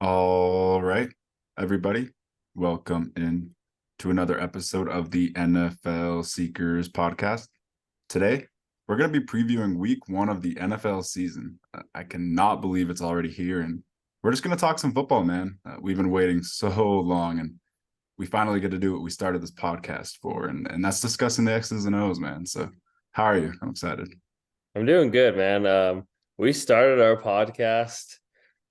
All right, everybody, welcome in to another episode of the NFL Seekers podcast. Today, we're going to be previewing week one of the NFL season. I cannot believe it's already here, and we're just going to talk some football, man. We've been waiting so long, and we finally get to do what we started this podcast for, and that's discussing the X's and O's, man. So, how are you? I'm excited. I'm doing good, man. We started our podcast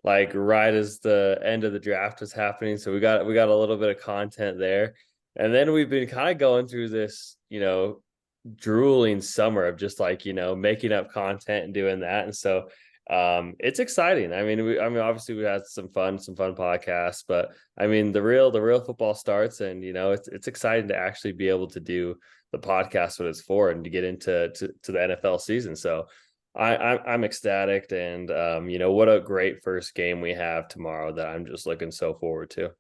like right as the end of the draft was happening, so we got a little bit of content there, and then we've been kind of going through this, drooling summer of just like making up content and doing that, and so it's exciting. I mean, obviously we had some fun podcasts, but I mean the real football starts, and it's exciting to actually be able to do the podcast what it's for and to get into the NFL season. So I'm ecstatic, and what a great first game we have tomorrow that I'm just looking so forward to.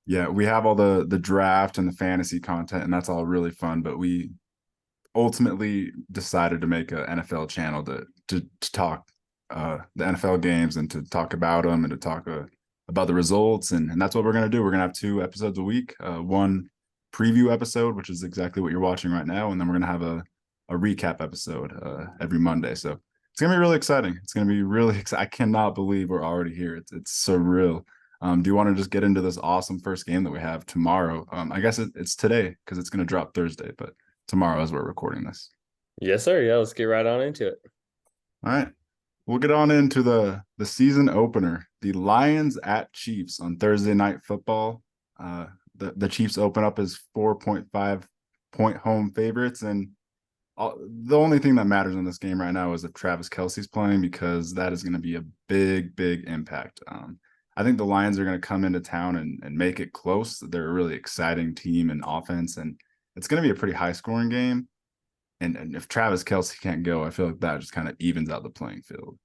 Yeah, we have all the draft and the fantasy content, and that's all really fun. But we ultimately decided to make an NFL channel to talk the NFL games and to talk about them and to talk about the results, and that's what we're gonna do. We're gonna have two episodes a week, one preview episode, which is exactly what you're watching right now, and then we're gonna have a recap episode every Monday. So it's gonna be really exciting. It's gonna be really I cannot believe we're already here. It's surreal. Do you want to just get into this awesome first game that we have tomorrow? I guess it's today because it's going to drop Thursday, but tomorrow as we're recording this. Yes, sir. Yeah, let's get right on into it. All right. We'll get on into the season opener. The Lions at Chiefs on Thursday Night Football. The Chiefs open up as 4.5 point home favorites. And the only thing that matters in this game right now is if Travis Kelce's playing, because that is going to be a big impact. I think the Lions are going to come into town and make it close. They're a really exciting team in offense, and it's going to be a pretty high scoring game. And if Travis Kelce can't go, I feel like that just kind of evens out the playing field.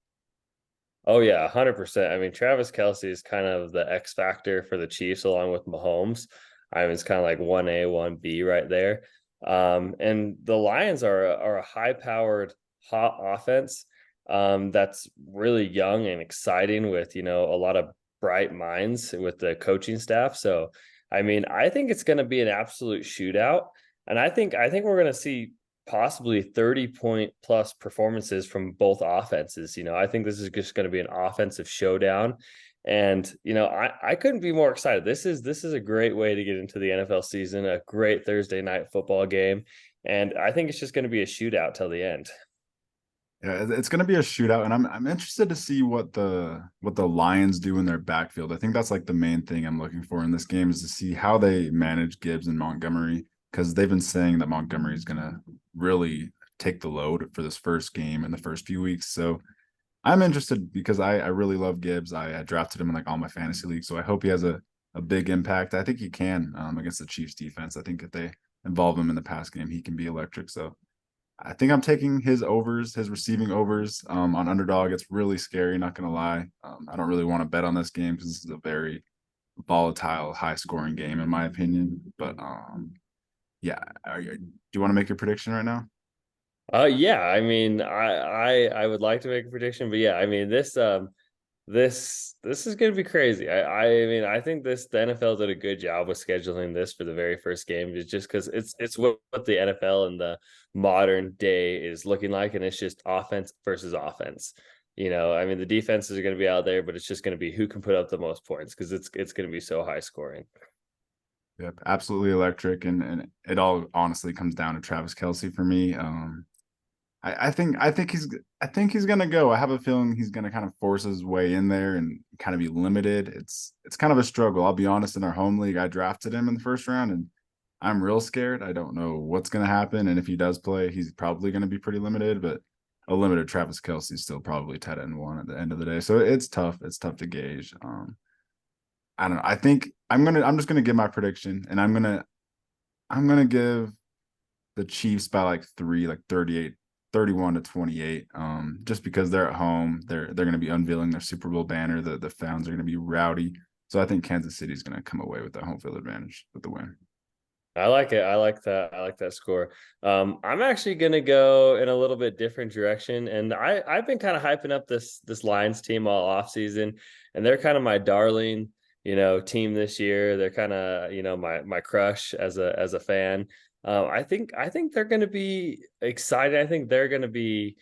Oh yeah, 100%. I mean, Travis Kelce is kind of the X factor for the Chiefs along with Mahomes. I mean, it's kind of like 1A, 1B right there. And the Lions are a high-powered, hot offense that's really young and exciting with, a lot of bright minds with the coaching staff. So, I mean, I think it's going to be an absolute shootout. And I think we're going to see possibly 30-point plus performances from both offenses. I think this is just going to be an offensive showdown. And I couldn't be more excited. This is a great way to get into the NFL season, a great Thursday night football game. And I think it's just going to be a shootout till the end. Yeah, it's going to be a shootout, and I'm interested to see what the Lions do in their backfield. I think that's like the main thing I'm looking for in this game is to see how they manage Gibbs and Montgomery, because they've been saying that Montgomery is going to really take the load for this first game in the first few weeks. So I'm interested because I really love Gibbs. I drafted him in like all my fantasy leagues, so I hope he has a big impact. I think he can against the Chiefs defense. I think if they involve him in the pass game, he can be electric. So I think I'm taking his overs, his receiving overs on underdog. It's really scary, not going to lie. I don't really want to bet on this game because this is a very volatile, high scoring game, in my opinion. But yeah, do you want to make your prediction right now? Yeah, I mean, I would like to make a prediction, but yeah, I mean this is going to be crazy. I mean, I think the NFL did a good job with scheduling this for the very first game, just because it's what the NFL in the modern day is looking like, and it's just offense versus offense. I mean, the defenses are going to be out there, but it's just going to be who can put up the most points because it's going to be so high scoring. Yep, absolutely electric, and it all honestly comes down to Travis Kelce for me. I think he's gonna go. I have a feeling he's gonna kind of force his way in there and kind of be limited. It's kind of a struggle. I'll be honest. In our home league, I drafted him in the first round, and I'm real scared. I don't know what's gonna happen, and if he does play, he's probably gonna be pretty limited. But a limited Travis Kelce is still probably tight end one at the end of the day. So it's tough. It's tough to gauge. I don't know. I think I'm just gonna give my prediction, and I'm gonna give the Chiefs by like three, like 31-28. Just because they're at home, they're going to be unveiling their Super Bowl banner. The fans are going to be rowdy. So I think Kansas City is going to come away with that home field advantage with the win. I like it. I like that. I like that score. I'm actually gonna go in a little bit different direction, and I've been kind of hyping up this Lions team all off season, and they're kind of my darling, team this year. They're kind of my crush as a fan. I think they're gonna be excited. I think they're gonna be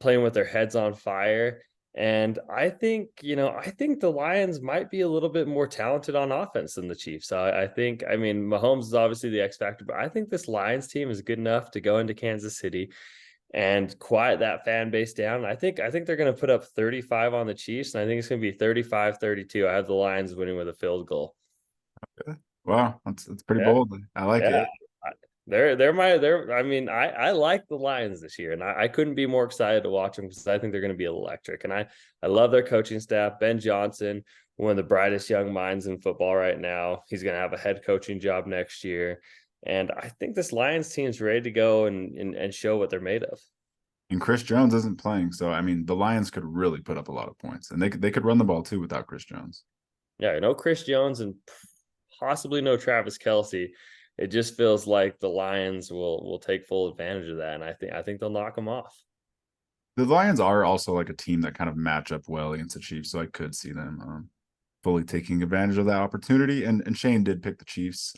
playing with their heads on fire. And I think the Lions might be a little bit more talented on offense than the Chiefs. I mean, Mahomes is obviously the X factor, but I think this Lions team is good enough to go into Kansas City and quiet that fan base down. I think they're going to put up 35 on the Chiefs, and I think it's going to be 35-32. I have the Lions winning with a field goal. Wow, that's pretty Yeah. bold. I like Yeah. it. I mean, I like the Lions this year, and I couldn't be more excited to watch them because I think they're going to be electric. And I love their coaching staff. Ben Johnson, one of the brightest young minds in football right now. He's going to have a head coaching job next year. And I think this Lions team is ready to go and show what they're made of. And Chris Jones isn't playing, so I mean, the Lions could really put up a lot of points, and they could run the ball too without Chris Jones. Yeah, no Chris Jones and possibly no Travis Kelce. It just feels like the Lions will take full advantage of that, and I think they'll knock them off. The Lions are also like a team that kind of match up well against the Chiefs, so I could see them fully taking advantage of that opportunity. And Shane did pick the Chiefs,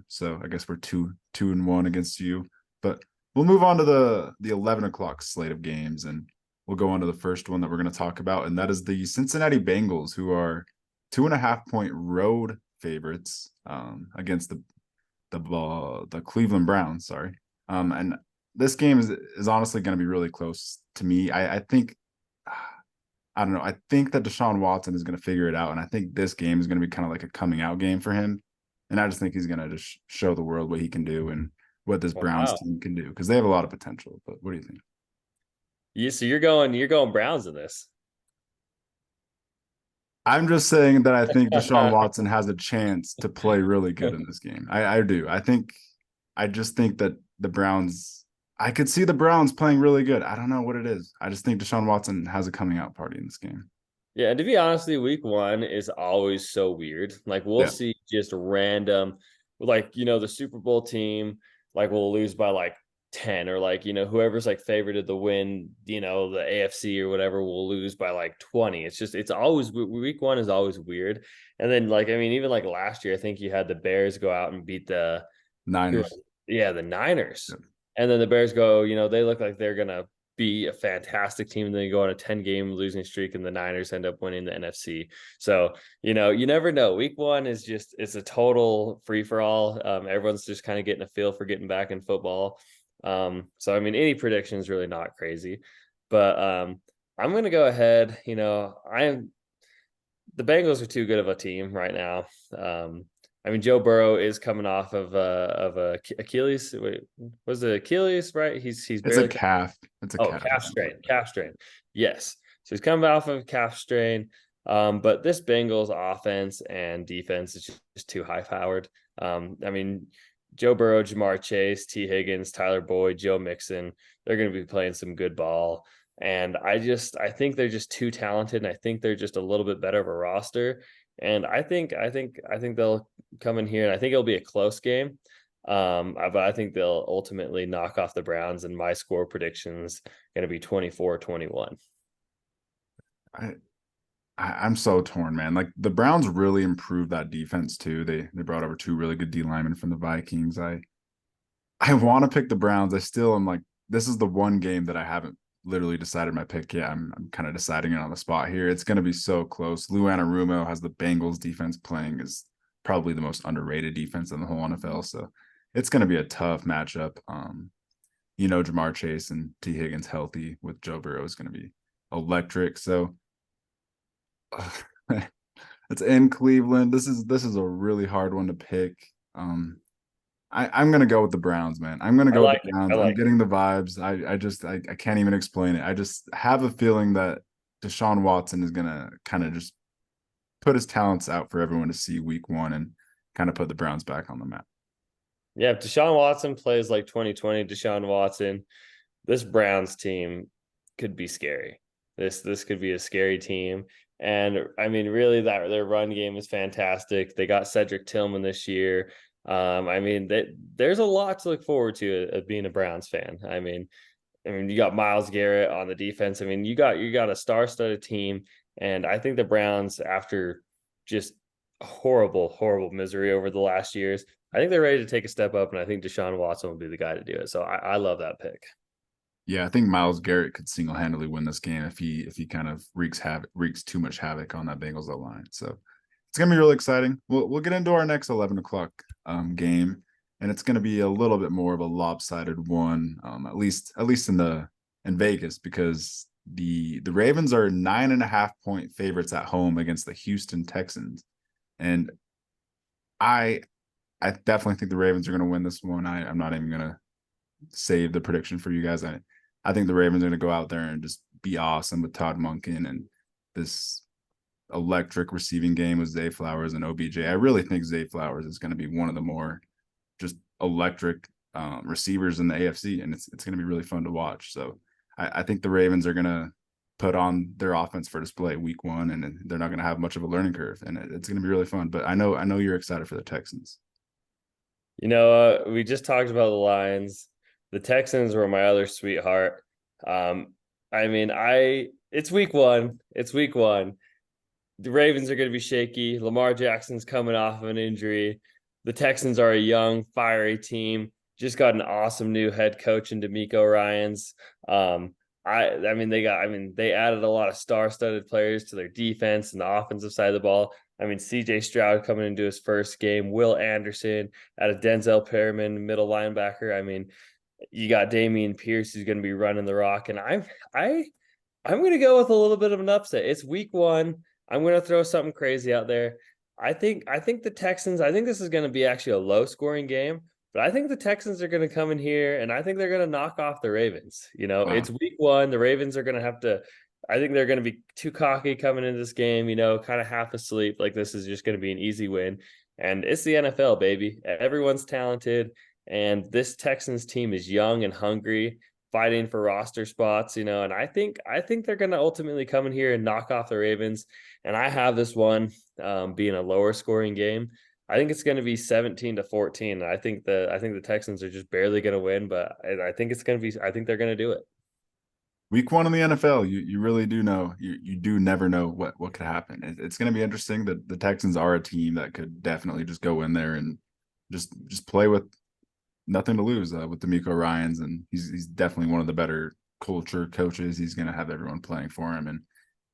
so I guess we're 2-1 against you. But we'll move on to the 11 o'clock slate of games, and we'll go on to the first one that we're going to talk about, and that is the Cincinnati Bengals, who are 2.5 point road favorites against the Cleveland Browns. Sorry, and this game is honestly going to be really close to me. I think I don't know. I think that Deshaun Watson is going to figure it out, and I think this game is going to be kind of like a coming out game for him. And I just think he's going to just show the world what he can do and what this Browns Wow. team can do because they have a lot of potential. But what do you think? So you're going Browns in this. I'm just saying that I think Deshaun Watson has a chance to play really good in this game. I do. I just think that the Browns, I could see the Browns playing really good. I don't know what it is. I just think Deshaun Watson has a coming out party in this game. Yeah, and to be honest, week one is always so weird. Like we'll Yeah. see just random, like the Super Bowl team, like will lose by like 10, or like whoever's like favorited to win, the AFC or whatever will lose by like 20. It's always week one is always weird. And then like I mean, even like last year, I think you had the Bears go out and beat who Niners. yeah, the Niners. Yeah. And then the Bears go, they look like they're gonna be a fantastic team. And then you go on a 10-game losing streak, and the Niners end up winning the NFC. So, you never know. Week one is it's a total free for all. Everyone's just kind of getting a feel for getting back in football. So I mean, any prediction is really not crazy. But I'm gonna go ahead. The Bengals are too good of a team right now. I mean, Joe Burrow is coming off of Achilles. Wait, was it Achilles? Right? He's It's a barely. calf. It's a Oh, calf. calf strain. Calf strain. Yes. So he's coming off of calf strain. But this Bengals offense and defense is just too high powered. I mean, Joe Burrow, Jamar Chase, T. Higgins, Tyler Boyd, Joe Mixon, they're going to be playing some good ball. And I think they're just too talented, and I think they're just a little bit better of a roster. And I think they'll come in here, and I think it'll be a close game. But I think they'll ultimately knock off the Browns, and my score predictions going to be 24-21. I, I'm so torn, man. Like the Browns really improved that defense too. They brought over two really good D linemen from the Vikings. I want to pick the Browns. I still am like, this is the one game that I haven't literally decided my pick yet. I'm kind of deciding it on the spot here. It's going to be so close. Lou Anarumo has the Bengals defense playing is probably the most underrated defense in the whole NFL. So it's going to be a tough matchup. Jamar Chase and T. Higgins healthy with Joe Burrow is going to be electric. So it's in Cleveland. This is a really hard one to pick. I'm gonna go with the Browns, man. I'm gonna I go with like the it. I Browns. I'm like it. getting the vibes. I can't even explain it. I just have a feeling that Deshaun Watson is gonna kind of just put his talents out for everyone to see week one and kind of put the Browns back on the map. Yeah, if Deshaun Watson plays like 2020 Deshaun Watson, this Browns team could be scary. This could be a scary team. And I mean, really, that their run game is fantastic. They got Cedric Tillman this year. I mean, there's a lot to look forward to of being a Browns fan. I mean, you got Myles Garrett on the defense. I mean, you got a star-studded team, and I think the Browns, after just horrible, horrible misery over the last years, I think they're ready to take a step up, and I think Deshaun Watson will be the guy to do it. So I love that pick. Yeah, I think Myles Garrett could single-handedly win this game if he kind of wreaks too much havoc on that Bengals line. So it's gonna be really exciting. We'll get into our next 11 o'clock game, and it's gonna be a little bit more of a lopsided one, at least in Vegas, because the Ravens are 9.5 point favorites at home against the Houston Texans, and I I definitely think the Ravens are gonna win this one. I'm not even gonna save the prediction for you guys. I think the Ravens are going to go out there and just be awesome with Todd Monken and this electric receiving game with Zay Flowers and OBJ. I really think Zay Flowers is going to be one of the more just electric receivers in the AFC, and it's going to be really fun to watch. So I think the Ravens are going to put on their offense for display week one, and they're not going to have much of a learning curve, and it's going to be really fun. But I know you're excited for the Texans. We just talked about the Lions. The Texans were my other sweetheart. I mean, it's week one. It's week one. The Ravens are going to be shaky. Lamar Jackson's coming off of an injury. The Texans are a young, fiery team. Just got an awesome new head coach in D'Amico Ryans. They added a lot of star-studded players to their defense and the offensive side of the ball. I mean, CJ Stroud coming into his first game, Will Anderson at a Denzel Perriman middle linebacker. I mean, you got Damian Pierce who's going to be running the rock, and I'm going to go with a little bit of an upset. It's week one. I'm going to throw something crazy out there. I think the Texans. I think this is going to be actually a low-scoring game, but I think the Texans are going to come in here, and I think they're going to knock off the Ravens. Wow. It's week one. The Ravens are going to have to. I think they're going to be too cocky coming into this game. Kind of half asleep. Like this is just going to be an easy win, and it's the NFL, baby. Everyone's talented. And this Texans team is young and hungry, fighting for roster spots, and I think they're going to ultimately come in here and knock off the Ravens. And I have this one being a lower scoring game. I think it's going to be 17-14. And I think the Texans are just barely going to win, but I think they're going to do it. Week one in the NFL, you really do know you do never know what could happen. It's going to be interesting that the Texans are a team that could definitely just go in there and just play with nothing to lose with D'Amico Ryans, and he's definitely one of the better culture coaches. He's going to have everyone playing for him and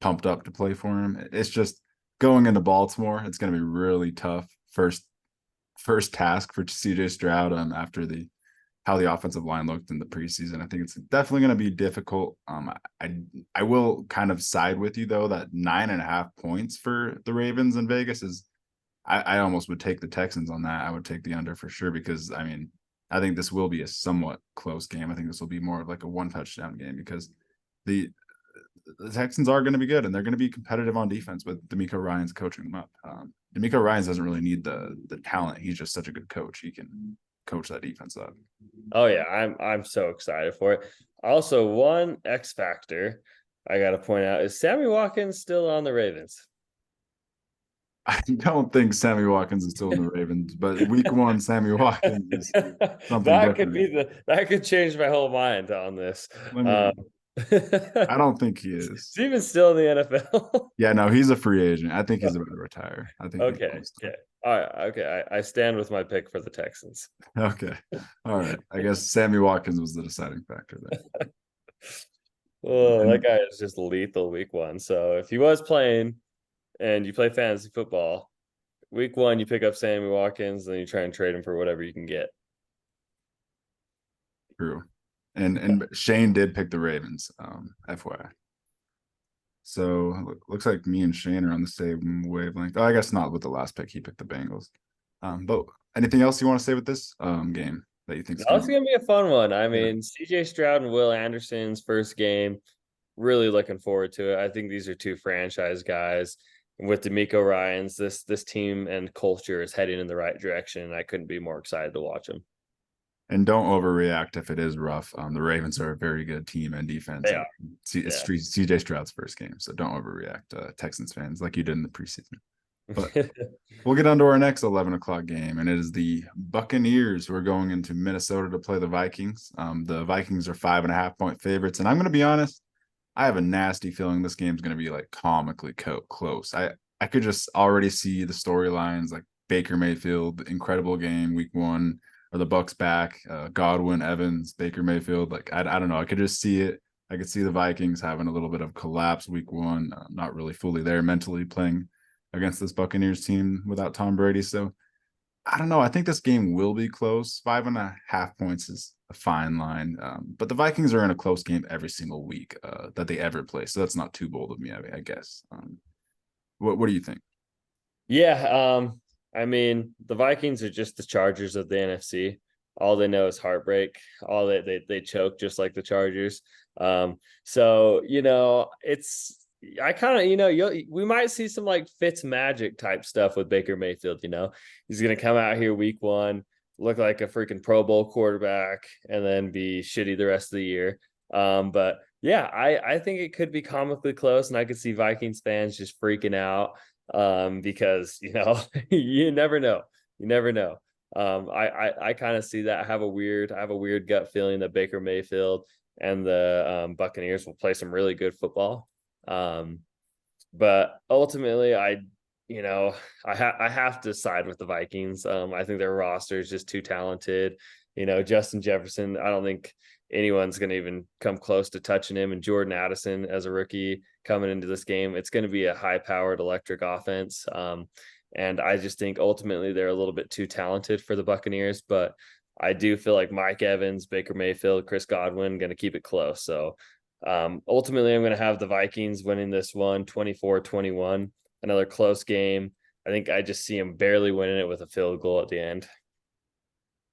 pumped up to play for him. It's just going into Baltimore. It's going to be really tough. First task for CJ Stroud after how the offensive line looked in the preseason. I think it's definitely going to be difficult. I will kind of side with you though that 9.5 points for the Ravens in Vegas is. I almost would take the Texans on that. I would take the under for sure because I think this will be a somewhat close game. I think this will be more of like a one touchdown game because the Texans are going to be good and they're going to be competitive on defense with D'Amico Ryans coaching them up. D'Amico Ryans doesn't really need the talent. He's just such a good coach. He can coach that defense up. Oh yeah, I'm so excited for it. Also, one X factor I got to point out is Sammy Watkins still on the Ravens. I don't think Sammy Watkins is still in the Ravens, but week one, Sammy Watkins is something that could change my whole mind on this. I don't think he is. Steven's still in the NFL. Yeah, no, he's a free agent. I think he's about to retire. I think. Okay. All right. Okay. I stand with my pick for the Texans. Okay. All right. I guess Sammy Watkins was the deciding factor there. Oh, that guy is just lethal week one. So if he was playing and you play fantasy football, week one, you pick up Sammy Watkins, then you try and trade him for whatever you can get. True. And Shane did pick the Ravens, FYI. So looks like me and Shane are on the same wavelength. Oh, I guess not with the last pick. He picked the Bengals. But anything else you want to say with this game that you think? It's going to be a fun one. CJ Stroud and Will Anderson's first game. Really looking forward to it. I think these are two franchise guys. With D'Amico Ryans, this team and culture is heading in the right direction, and I couldn't be more excited to watch them. And don't overreact if it is rough. The Ravens are a very good team and defense. They are. It's CJ Stroud's first game, so don't overreact, Texans fans, like you did in the preseason. But we'll get on to our next 11 o'clock game, and it is the Buccaneers who are going into Minnesota to play the Vikings. The Vikings are 5.5-point favorites, and I'm going to be honest, I have a nasty feeling this game's going to be like comically close. I could just already see the storylines like Baker Mayfield, incredible game week one, or the Bucks back, Godwin, Evans, Baker Mayfield. Like I don't know, I could just see it. I could see the Vikings having a little bit of collapse week one, not really fully there mentally playing against this Buccaneers team without Tom Brady. So I don't know. I think this game will be close. 5.5 points is a fine line. But the Vikings are in a close game every single week that they ever play. So that's not too bold of me, I guess. What do you think? Yeah, I mean, the Vikings are just the Chargers of the NFC. All they know is heartbreak. All they choke just like the Chargers. So it's I kind of we might see some like Fitz magic type stuff with Baker Mayfield. He's gonna come out here week one, look like a freaking Pro Bowl quarterback, and then be shitty the rest of the year. But yeah, I think it could be comically close, and I could see Vikings fans just freaking out because you never know. You never know. I kind of see that. I have a weird gut feeling that Baker Mayfield and the Buccaneers will play some really good football. But ultimately, I have to side with the Vikings. I think their roster is just too talented. Justin Jefferson, I don't think anyone's going to even come close to touching him. And Jordan Addison as a rookie coming into this game, it's going to be a high-powered electric offense. And I just think ultimately they're a little bit too talented for the Buccaneers. But I do feel like Mike Evans, Baker Mayfield, Chris Godwin going to keep it close. So ultimately, I'm going to have the Vikings winning this one 24-21, another close game. I think I just see them barely winning it with a field goal at the end.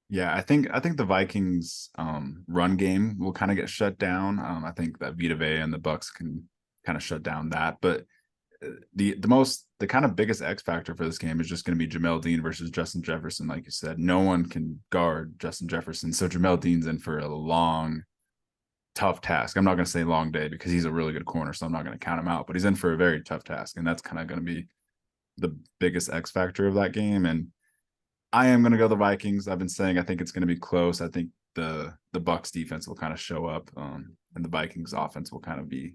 Yeah, I think the Vikings run game will kind of get shut down. I think that Vita Vea and the Bucks can kind of shut down that. But the kind of biggest X factor for this game is just going to be Jamel Dean versus Justin Jefferson. Like you said, no one can guard Justin Jefferson. So Jamel Dean's in for a long, tough task. I'm not going to say long day because he's a really good corner, so I'm not going to count him out, but he's in for a very tough task. And that's kind of going to be the biggest X factor of that game. And I am going to go the Vikings. I've been saying I think it's going to be close. I think the Bucks defense will kind of show up, and the Vikings offense will kind of be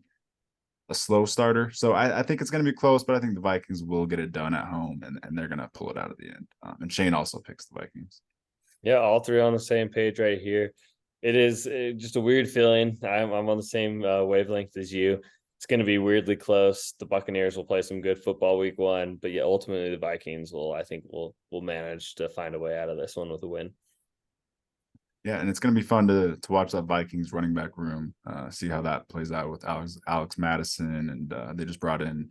a slow starter. So I think it's going to be close, but I think the Vikings will get it done at home, and they're going to pull it out at the end. And Shane also picks the Vikings. Yeah, all three on the same page right here. It is just a weird feeling. I'm on the same wavelength as you. It's going to be weirdly close. The Buccaneers will play some good football week one, but yeah, ultimately the Vikings will manage to find a way out of this one with a win. Yeah, and it's going to be fun to watch that Vikings running back room, see how that plays out with Alex Madison, and they just brought in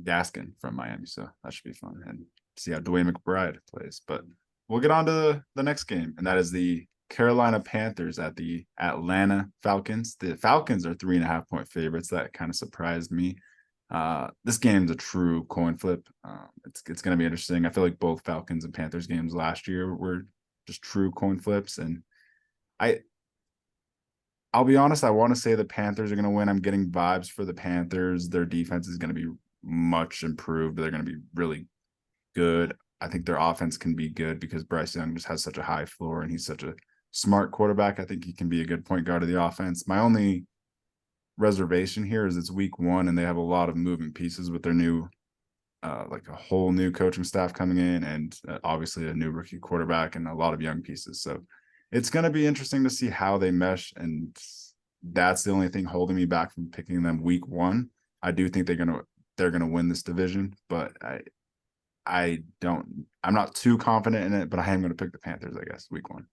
Gaskin from Miami, so that should be fun, and see how Dwayne McBride plays. But we'll get on to the next game, and that is the Carolina Panthers at the Atlanta Falcons. The Falcons are 3.5-point favorites. That kind of surprised me. This game's a true coin flip. It's going to be interesting. I feel like both Falcons and Panthers games last year were just true coin flips, and I'll be honest, I want to say the Panthers are going to win. I'm getting vibes for the Panthers. Their defense is going to be much improved. They're going to be really good. I think their offense can be good because Bryce Young just has such a high floor and he's such a smart quarterback. I think he can be a good point guard of the offense. My only reservation here is it's week one and they have a lot of moving pieces with their new like a whole new coaching staff coming in, and obviously a new rookie quarterback and a lot of young pieces. So it's going to be interesting to see how they mesh. And that's the only thing holding me back from picking them week one. I do think they're going to win this division, but I'm not too confident in it, but I am going to pick the Panthers, I guess, week one.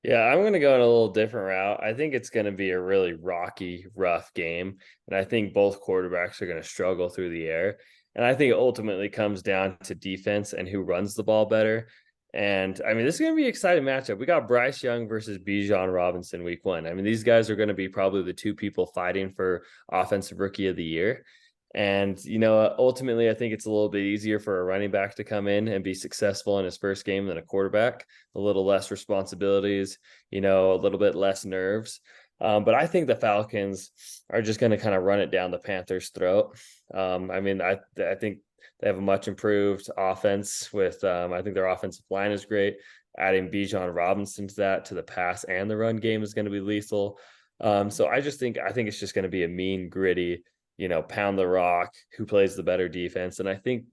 Yeah, I'm going to go in a little different route. I think it's going to be a really rocky, rough game. And I think both quarterbacks are going to struggle through the air. And I think it ultimately comes down to defense and who runs the ball better. And I mean, this is going to be an exciting matchup. We got Bryce Young versus Bijan Robinson week one. I mean, these guys are going to be probably the two people fighting for offensive rookie of the year. And, ultimately, I think it's a little bit easier for a running back to come in and be successful in his first game than a quarterback. A little less responsibilities, a little bit less nerves. But I think the Falcons are just going to kind of run it down the Panthers' throat. I think They have a much improved offense with I think their offensive line is great. Adding Bijan Robinson to that, to the pass and the run game, is going to be lethal. So I think it's just going to be a mean, gritty, pound the rock, who plays the better defense. And I think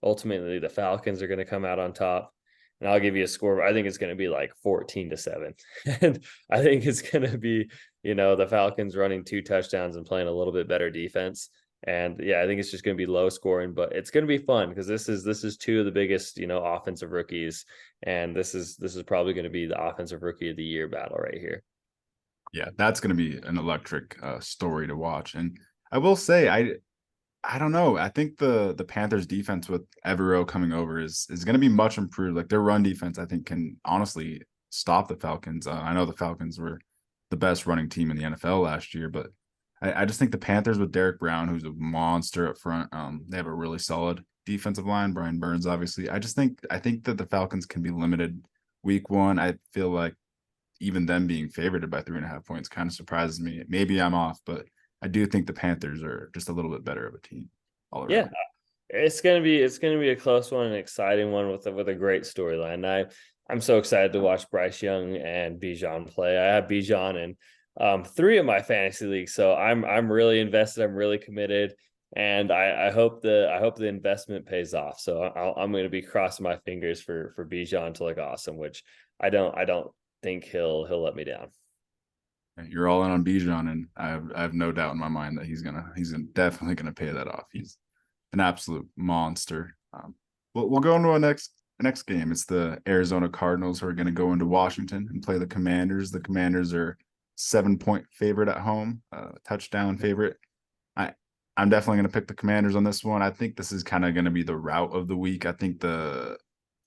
ultimately the Falcons are going to come out on top. And I'll give you a score. I think it's going to be like 14-7. And I think it's going to be, the Falcons running 2 touchdowns and playing a little bit better defense. And yeah, I think it's just going to be low scoring, but it's going to be fun because this is 2 of the biggest, offensive rookies, and this is probably going to be the offensive rookie of the year battle right here. Yeah, that's going to be an electric story to watch. And I will say, I don't know. I think the Panthers defense with Evero coming over is going to be much improved. Like their run defense, I think, can honestly stop the Falcons. I know the Falcons were the best running team in the NFL last year, but I just think the Panthers with Derek Brown, who's a monster up front, they have a really solid defensive line. Brian Burns, obviously. I think that the Falcons can be limited week 1. I feel like even them being favored by 3.5 points kind of surprises me. Maybe I'm off, but I do think the Panthers are just a little bit better of a team all around. Yeah, it's gonna be a close one, an exciting one with a great storyline. I'm so excited to watch Bryce Young and Bijan play. I have Bijan in 3 of my fantasy leagues, so I'm really invested. I'm really committed, and I hope the investment pays off. So I'm going to be crossing my fingers for Bijan to look awesome, which I don't think he'll let me down. You're all in on Bijan, and I have no doubt in my mind that he's definitely gonna pay that off. He's an absolute monster. We'll go into our next game. It's the Arizona Cardinals who are going to go into Washington and play the Commanders. The Commanders are 7-point favorite at home, touchdown favorite. I'm definitely going to pick the Commanders on this one. I think this is kind of going to be the route of the week. I think the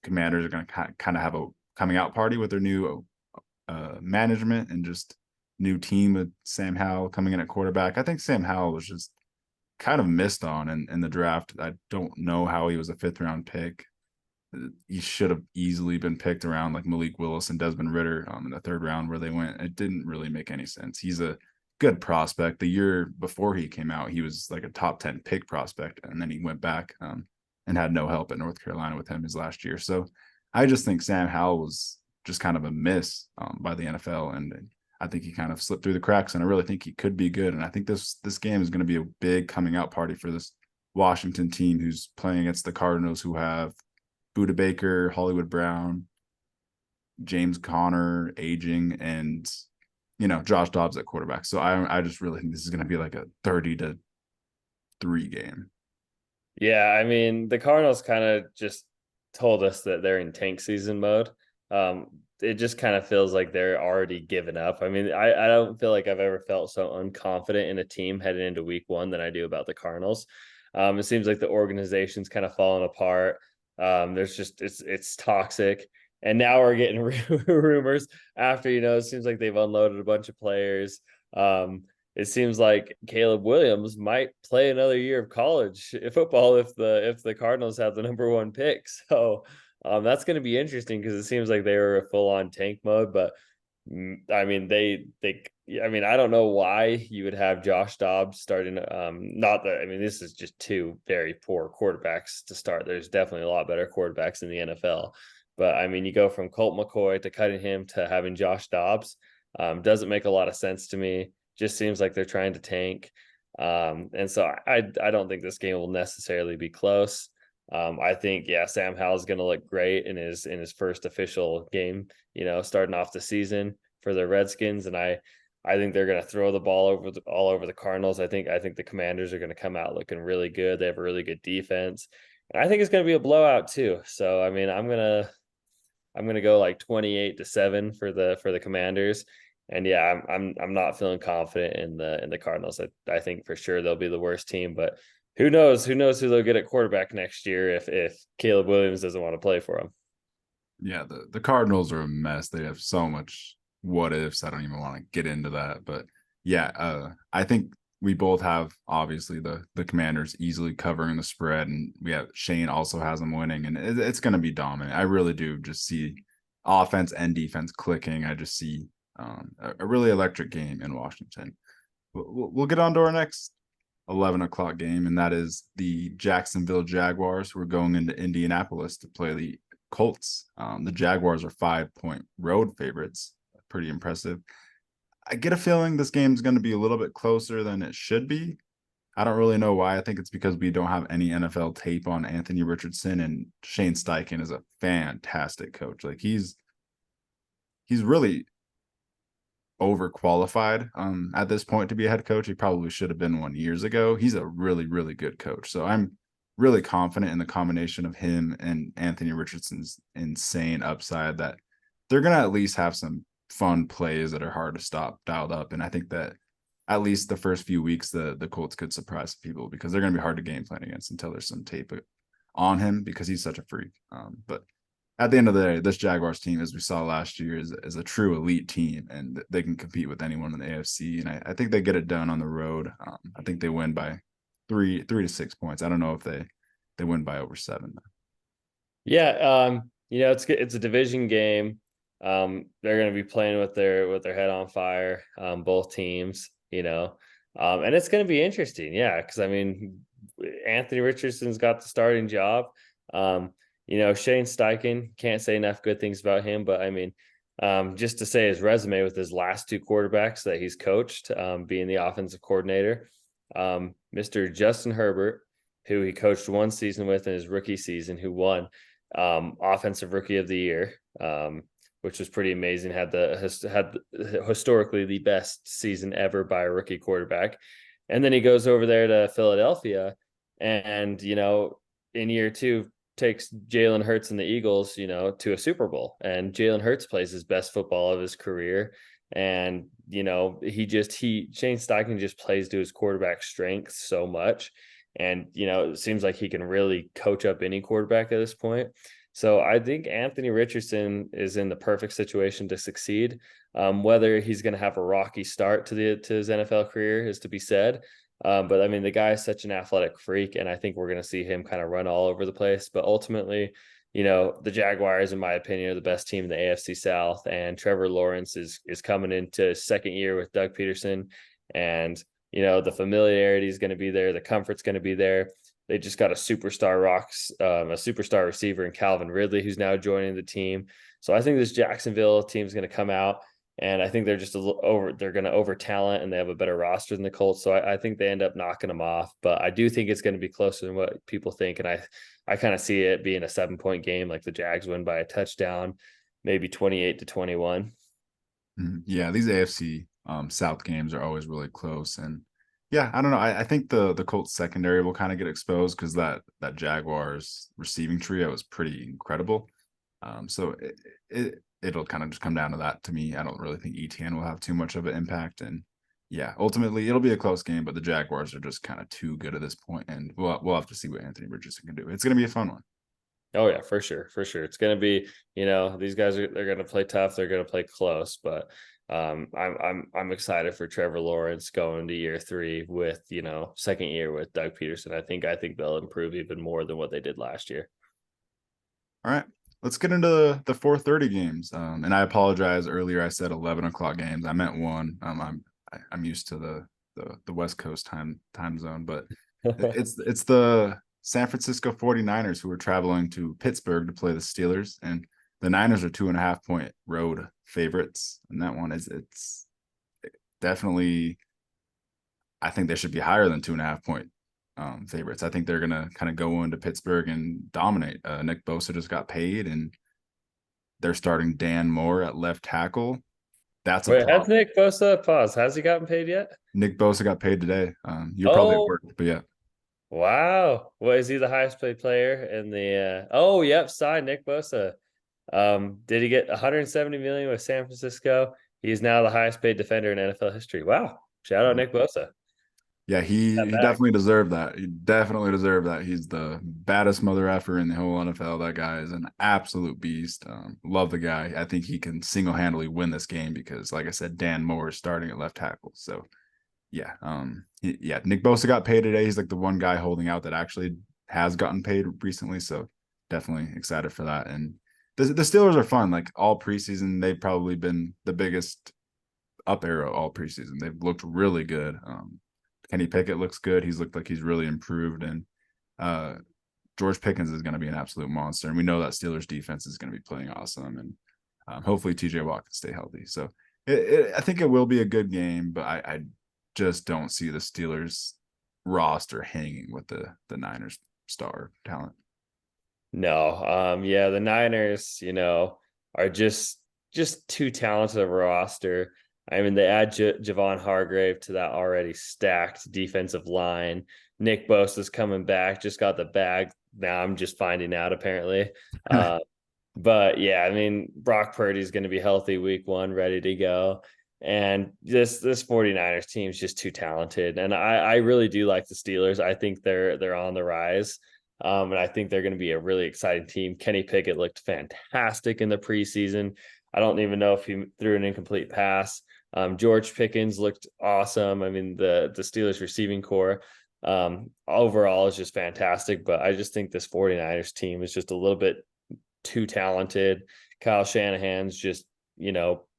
Commanders are going to kind of have a coming out party with their new management and just new team with Sam Howell coming in at quarterback. I think Sam Howell was just kind of missed on in the draft. I don't know how he was a 5th-round pick. He should have easily been picked around like Malik Willis and Desmond Ridder in the 3rd round where they went. It didn't really make any sense. He's a good prospect. The year before he came out, he was like a top 10 pick prospect, and then he went back and had no help at North Carolina with him his last year. So I just think Sam Howell was just kind of a miss by the NFL, and I think he kind of slipped through the cracks, and I really think he could be good. And I think this game is going to be a big coming out party for this Washington team who's playing against the Cardinals, who have Budda Baker, Hollywood Brown, James Conner aging, and Josh Dobbs at quarterback. So I just really think this is going to be like a 30-3 game. Yeah, I mean, the Cardinals kind of just told us that they're in tank season mode. It just kind of feels like they're already given up. I mean, I don't feel like I've ever felt so unconfident in a team heading into week 1 than I do about the Cardinals. It seems like the organization's kind of falling apart. There's just it's toxic. And now we're getting rumors after, it seems like they've unloaded a bunch of players. It seems like Caleb Williams might play another year of college football if the Cardinals have the number 1 pick. So that's going to be interesting because it seems like they were full on tank mode. But I mean, I don't know why you would have Josh Dobbs starting. This is just 2 very poor quarterbacks to start. There's definitely a lot better quarterbacks in the NFL. But I mean, you go from Colt McCoy to cutting him to having Josh Dobbs. Doesn't make a lot of sense to me. Just seems like they're trying to tank. And so I don't think this game will necessarily be close. I think, Sam Howell's going to look great in his first official game, starting off the season for the Redskins. And I think they're going to throw the ball all over the Cardinals. I think the Commanders are going to come out looking really good. They have a really good defense. And I think it's going to be a blowout too. So, I mean, I'm going to go like 28-7 for the Commanders. And I'm not feeling confident in the Cardinals. I think for sure they'll be the worst team, but who knows who they'll get at quarterback next year if Caleb Williams doesn't want to play for them. Yeah, the Cardinals are a mess. They have so much what ifs. I don't even want to get into that. But I think we both have obviously the Commanders easily covering the spread, and we have Shane also has them winning, and it's going to be dominant. I really do just see offense and defense clicking. I just see a really electric game in Washington. We'll get on to our next 11 o'clock game, and that is the Jacksonville Jaguars, who are going into Indianapolis to play the Colts. The Jaguars are 5-point road favorites. Pretty impressive. I get a feeling this game's going to be a little bit closer than it should be. I don't really know why. I think it's because we don't have any NFL tape on Anthony Richardson, and Shane Steichen is a fantastic coach. Like he's really overqualified at this point to be a head coach. He probably should have been one years ago. He's a really, really good coach. So I'm really confident in the combination of him and Anthony Richardson's insane upside that they're going to at least have some fun plays that are hard to stop dialed up. And I think that at least the first few weeks, the Colts could surprise people because they're going to be hard to game plan against until there's some tape on him because he's such a freak. But at the end of the day, this Jaguars team, as we saw last year, is a true elite team, and they can compete with anyone in the AFC. And I think they get it done on the road. I think they win by 3 to 6 points. I don't know if they win by over 7. Yeah, it's a division game. They're going to be playing with their head on fire, both teams, and it's going to be interesting. Yeah, because I mean, Anthony Richardson's got the starting job. Shane Steichen, can't say enough good things about him, but I mean, just to say his resume with his last 2 quarterbacks that he's coached, being the offensive coordinator, Mr. Justin Herbert, who he coached 1 season with in his rookie season, who won offensive rookie of the year, which was pretty amazing. Had historically the best season ever by a rookie quarterback. And then he goes over there to Philadelphia and, in year 2 takes Jalen Hurts and the Eagles, to a Super Bowl, and Jalen Hurts plays his best football of his career. And, Shane Steichen just plays to his quarterback strengths so much. And, it seems like he can really coach up any quarterback at this point. So I think Anthony Richardson is in the perfect situation to succeed. Whether he's going to have a rocky start to his NFL career is to be said. But I mean, the guy is such an athletic freak, and I think we're going to see him kind of run all over the place. But ultimately, the Jaguars, in my opinion, are the best team in the AFC South, and Trevor Lawrence is coming into his second year with Doug Peterson, and the familiarity is going to be there, the comfort's going to be there. They just got a superstar receiver in Calvin Ridley, who's now joining the team. So I think this Jacksonville team is going to come out, and I think they're just they're going to over talent, and they have a better roster than the Colts. So I think they end up knocking them off, but I do think it's going to be closer than what people think. And I kind of see it being a 7-point game, like the Jags win by a touchdown, maybe 28-21. Yeah, these AFC South games are always really close. And yeah, I don't know. I think the Colts secondary will kind of get exposed because that Jaguars receiving trio is pretty incredible. So it'll kind of just come down to that to me. I don't really think ETN will have too much of an impact. And yeah, ultimately it'll be a close game, but the Jaguars are just kind of too good at this point, and we'll have to see what Anthony Richardson can do. It's going to be a fun one. Oh yeah, for sure. It's going to be, these guys they're going to play tough. They're going to play close, but I'm excited for Trevor Lawrence going to year 3 with, second year with Doug Peterson. I think they'll improve even more than what they did last year. All right, let's get into the 4:30 games. And I apologize earlier. I said 11 o'clock games. I meant 1. I'm used to the West Coast time zone, but it's the San Francisco 49ers who are traveling to Pittsburgh to play the Steelers, and the Niners are 2.5-point road favorites. And that one it's definitely, I think they should be higher than 2.5-point favorites. I think they're going to kind of go into Pittsburgh and dominate. Nick Bosa just got paid, and they're starting Dan Moore at left tackle. That's Wait, has Nick Bosa has he gotten paid yet? Nick Bosa got paid today. You're probably at work, but yeah. Wow. Well, is he the highest paid player in the yep, signed Nick Bosa. Did he get 170 million with San Francisco? He's now the highest paid defender in NFL history. Wow. Shout out Nick Bosa. Yeah, he definitely deserved that. He definitely deserved that. He's the baddest mother effer in the whole NFL. That guy is an absolute beast. Love the guy. I think he can single-handedly win this game because, like I said, Dan Moore is starting at left tackle. So, yeah. Nick Bosa got paid today. He's like the one guy holding out that actually has gotten paid recently. So, definitely excited for that. And the Steelers are fun. Like all preseason, they've probably been the biggest up arrow all preseason. They've looked really good. Kenny Pickett looks good. He's looked like he's really improved, and George Pickens is going to be an absolute monster. And we know that Steelers defense is going to be playing awesome, and hopefully TJ Watt can stay healthy. So I think it will be a good game, but I just don't see the Steelers roster hanging with the Niners star talent. No, yeah, the Niners, are just too talented of a roster. I mean, they add Javon Hargrave to that already stacked defensive line. Nick Bosa's coming back, just got the bag. Now I'm just finding out apparently. But yeah, I mean, Brock Purdy's going to be healthy week 1, ready to go. And this 49ers team is just too talented. And I really do like the Steelers. I think they're on the rise. And I think they're going to be a really exciting team. Kenny Pickett looked fantastic in the preseason. I don't even know if he threw an incomplete pass. George Pickens looked awesome. I mean, the Steelers receiving core overall is just fantastic. But I just think this 49ers team is just a little bit too talented. Kyle Shanahan's just,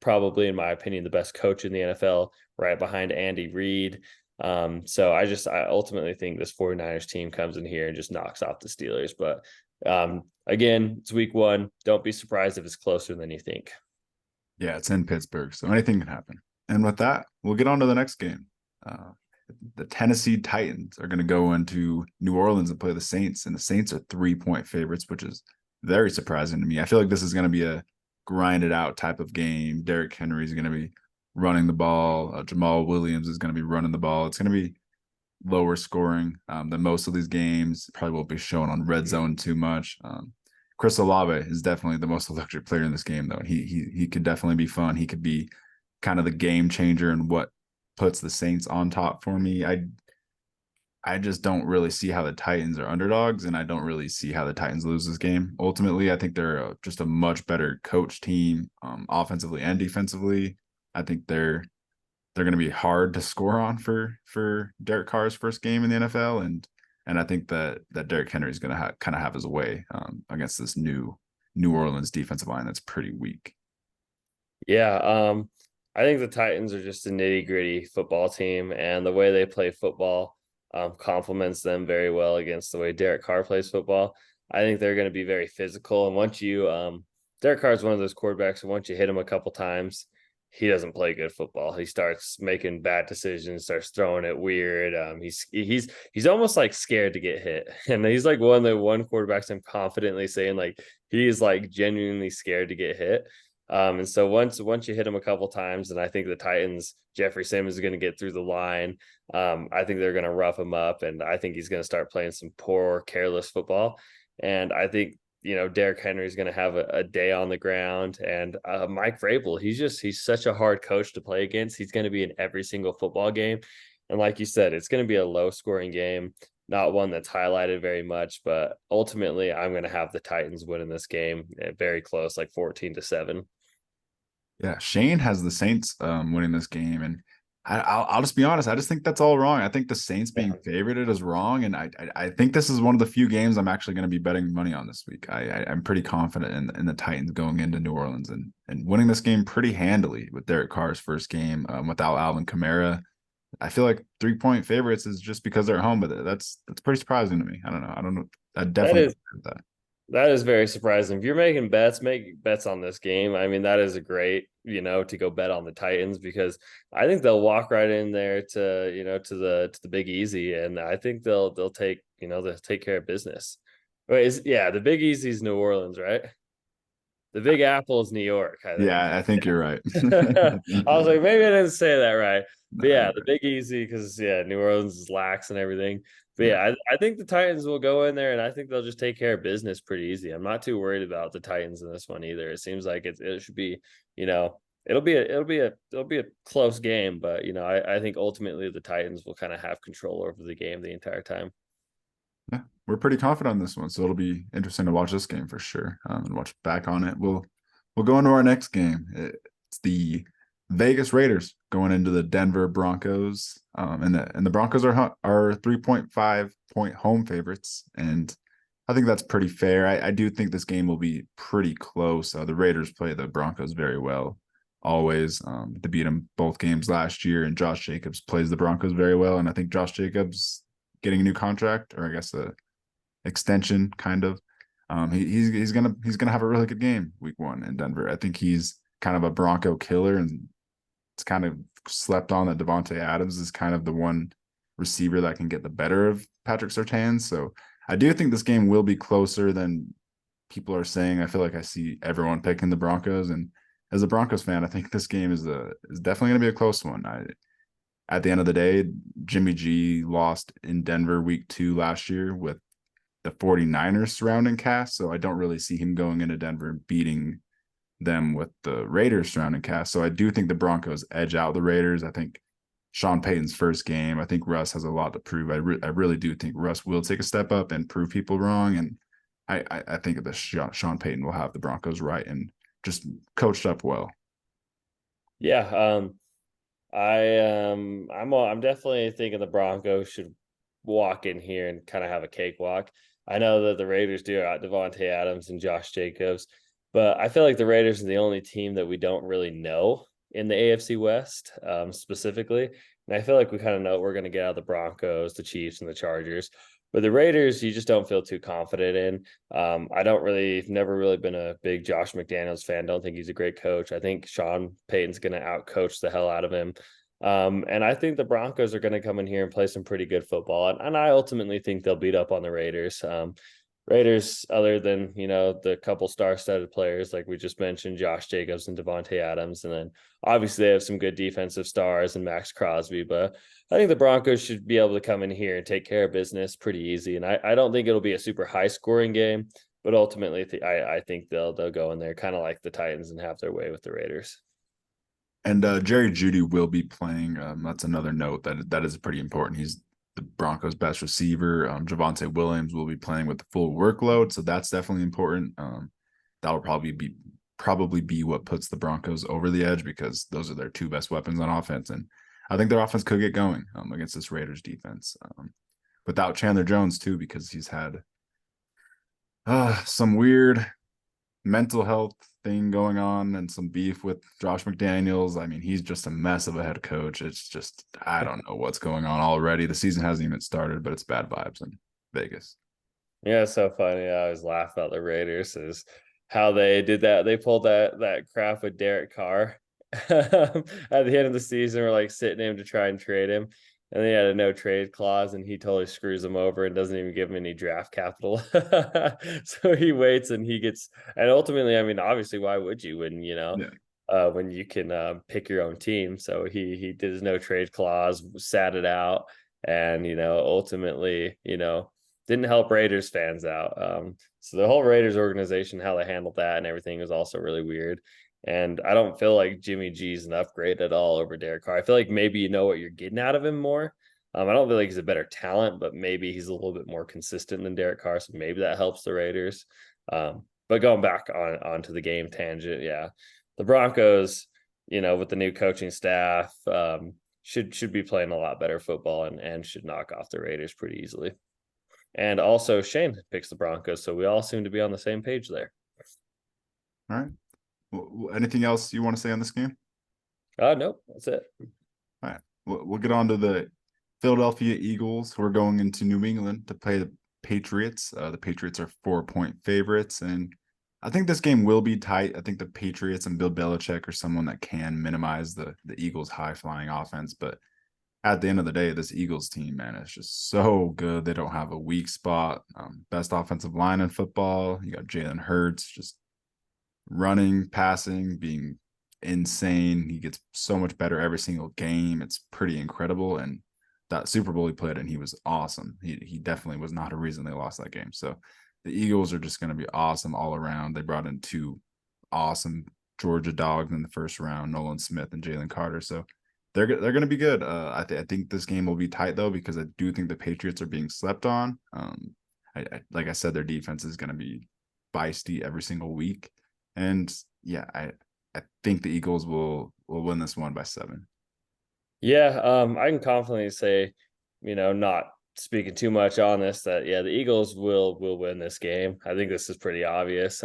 probably, in my opinion, the best coach in the NFL, right behind Andy Reid. So I ultimately think this 49ers team comes in here and just knocks off the Steelers. But again, it's week 1. Don't be surprised if it's closer than you think. Yeah, it's in Pittsburgh, so anything can happen. And with that, we'll get on to the next game. The Tennessee Titans are going to go into New Orleans and play the Saints, and the Saints are 3-point favorites, which is very surprising to me. I feel like this is going to be a grinded out type of game. Derrick Henry is going to be running the ball. Jamal Williams is going to be running the ball. It's going to be lower scoring than most of these games. Probably won't be shown on red zone too much. Chris Olave is definitely the most electric player in this game, though. He could definitely be fun. He could be kind of the game changer and what puts the Saints on top for me. I just don't really see how the Titans are underdogs, and I don't really see how the Titans lose this game. Ultimately, I think they're just a much better coach team, offensively and defensively. I think they're going to be hard to score on for Derek Carr's first game in the NFL, and I think that Derrick Henry is going to kind of have his way against this New Orleans defensive line that's pretty weak. Yeah, I think the Titans are just a nitty-gritty football team, and the way they play football complements them very well against the way Derek Carr plays football. I think they're going to be very physical, and once you Derek Carr is one of those quarterbacks, and once you hit him a couple times, he doesn't play good football. He starts making bad decisions, starts throwing it weird. He's almost like scared to get hit. And he's like one quarterbacks I'm confidently saying like he's like genuinely scared to get hit. And so once you hit him a couple times, and I think the Titans, Jeffrey Simmons is going to get through the line. I think they're going to rough him up, and I think he's going to start playing some poor, careless football. And I think Derrick Henry is going to have a day on the ground, and Mike Vrabel, he's such a hard coach to play against. He's going to be in every single football game. And like you said, it's going to be a low scoring game, not one that's highlighted very much, but ultimately I'm going to have the Titans win in this game, very close, like 14-7. Yeah. Shane has the Saints winning this game, and I'll just be honest. I just think that's all wrong. I think the Saints being favorited is wrong, and I think this is one of the few games I'm actually going to be betting money on this week. I'm pretty confident in the Titans going into New Orleans and winning this game pretty handily with Derek Carr's first game without Alvin Kamara. I feel like 3-point favorites is just because they're at home, but that's pretty surprising to me. I don't know. I definitely agree with that. That is very surprising. If you're making bets, make bets on this game. I mean, that is a great, to go bet on the Titans, because I think they'll walk right in there to the Big Easy, and I think they'll take care of business. Wait, the Big Easy is New Orleans, right? The Big Apple is New York, I think. Yeah, I think you're right. I was like, maybe I didn't say that right. But yeah, the Big Easy, because New Orleans is lax and everything. But yeah, I think the Titans will go in there, and I think they'll just take care of business pretty easy. I'm not too worried about the Titans in this one either. It seems like it should be, it'll be a close game, but I think ultimately the Titans will kind of have control over the game the entire time. Yeah, we're pretty confident on this one, so it'll be interesting to watch this game for sure, and watch back on it. We'll go into our next game. It's the Vegas Raiders going into the Denver Broncos, and the Broncos are 3.5-point home favorites, and I think that's pretty fair. I do think this game will be pretty close. The Raiders play the Broncos very well always. To beat them both games last year, and Josh Jacobs plays the Broncos very well. And I think Josh Jacobs getting a new contract, or I guess a extension, kind of. He's gonna have a really good game week 1 in Denver. I think he's kind of a Bronco killer, and it's kind of slept on that Devontae Adams is kind of the one receiver that can get the better of Patrick Surtain. So I do think this game will be closer than people are saying. I feel like I see everyone picking the Broncos, and as a Broncos fan, I think this game is definitely going to be a close one. At the end of the day, Jimmy G lost in Denver week 2 last year with the 49ers surrounding cast, so I don't really see him going into Denver and beating them with the Raiders surrounding cast. So I do think the Broncos edge out the Raiders. I think Sean Payton's first game, I think Russ has a lot to prove. I really do think Russ will take a step up and prove people wrong, and I think that Sean Payton will have the Broncos right and just coached up well. Yeah, I'm definitely thinking the Broncos should walk in here and kind of have a cakewalk. I know that the Raiders do out Devontae Adams and Josh Jacobs, but I feel like the Raiders are the only team that we don't really know in the AFC West, specifically. And I feel like we kind of know we're going to get out of the Broncos, the Chiefs, and the Chargers. But the Raiders, you just don't feel too confident in. Never really been a big Josh McDaniels fan. Don't think he's a great coach. I think Sean Payton's going to outcoach the hell out of him. And I think the Broncos are going to come in here and play some pretty good football. And I ultimately think they'll beat up on the Raiders. Raiders, other than, the couple star-studded players, like we just mentioned, Josh Jacobs and Devontae Adams. And then obviously they have some good defensive stars and Max Crosby. But I think the Broncos should be able to come in here and take care of business pretty easy. And I don't think it'll be a super high-scoring game. But ultimately, I think they'll go in there kind of like the Titans and have their way with the Raiders. And Jerry Jeudy will be playing. That's another note that is pretty important. He's the Broncos' best receiver. Javonte Williams will be playing with the full workload, so that's definitely important. That will probably be what puts the Broncos over the edge, because those are their 2 best weapons on offense, and I think their offense could get going against this Raiders defense. Without Chandler Jones too, because he's had some weird mental health thing going on and some beef with Josh McDaniels. I mean, he's just a mess of a head coach. It's just, I don't know what's going on already. The season hasn't even started, but it's bad vibes in Vegas. Yeah, it's so funny. I always laugh about the Raiders is how they did that. They pulled that crap with Derek Carr at the end of the season. We're like sitting him to try and trade him. And they had a no trade clause, and he totally screws him over and doesn't even give him any draft capital. So he waits and he gets, and ultimately, I mean, obviously, why would you when when you can pick your own team? So he did his no trade clause, sat it out, and ultimately, didn't help Raiders fans out. So the whole Raiders organization, how they handled that and everything was also really weird. And I don't feel like Jimmy G's an upgrade at all over Derek Carr. I feel like maybe you know what you're getting out of him more. I don't feel like he's a better talent, but maybe he's a little bit more consistent than Derek Carr. So maybe that helps the Raiders. But going back onto the game tangent, yeah, the Broncos, with the new coaching staff, should be playing a lot better football and should knock off the Raiders pretty easily. And also Shane picks the Broncos, so we all seem to be on the same page there. All right. Well, anything else you want to say on this game? Nope, that's it. All right. We'll get on to the Philadelphia Eagles, who are going into New England to play the Patriots. The Patriots are 4-point favorites, and I think this game will be tight. I think the Patriots and Bill Belichick are someone that can minimize the Eagles' high-flying offense, but at the end of the day, this Eagles team, man, is just so good. They don't have a weak spot. Best offensive line in football. You got Jalen Hurts just running, passing, being insane. He gets so much better every single game. It's pretty incredible. And that Super Bowl he played in, he was awesome. He definitely was not a reason they lost that game. So the Eagles are just going to be awesome all around. They brought in 2 awesome Georgia dogs in the first round, Nolan Smith and Jalen Carter. So they're going to be good. I think this game will be tight, though, because I do think the Patriots are being slept on. Like I said, their defense is going to be feisty every single week. And yeah, I think the Eagles will win this one by 7. Yeah, I can confidently say, not speaking too much on this, that the Eagles will win this game. I think this is pretty obvious.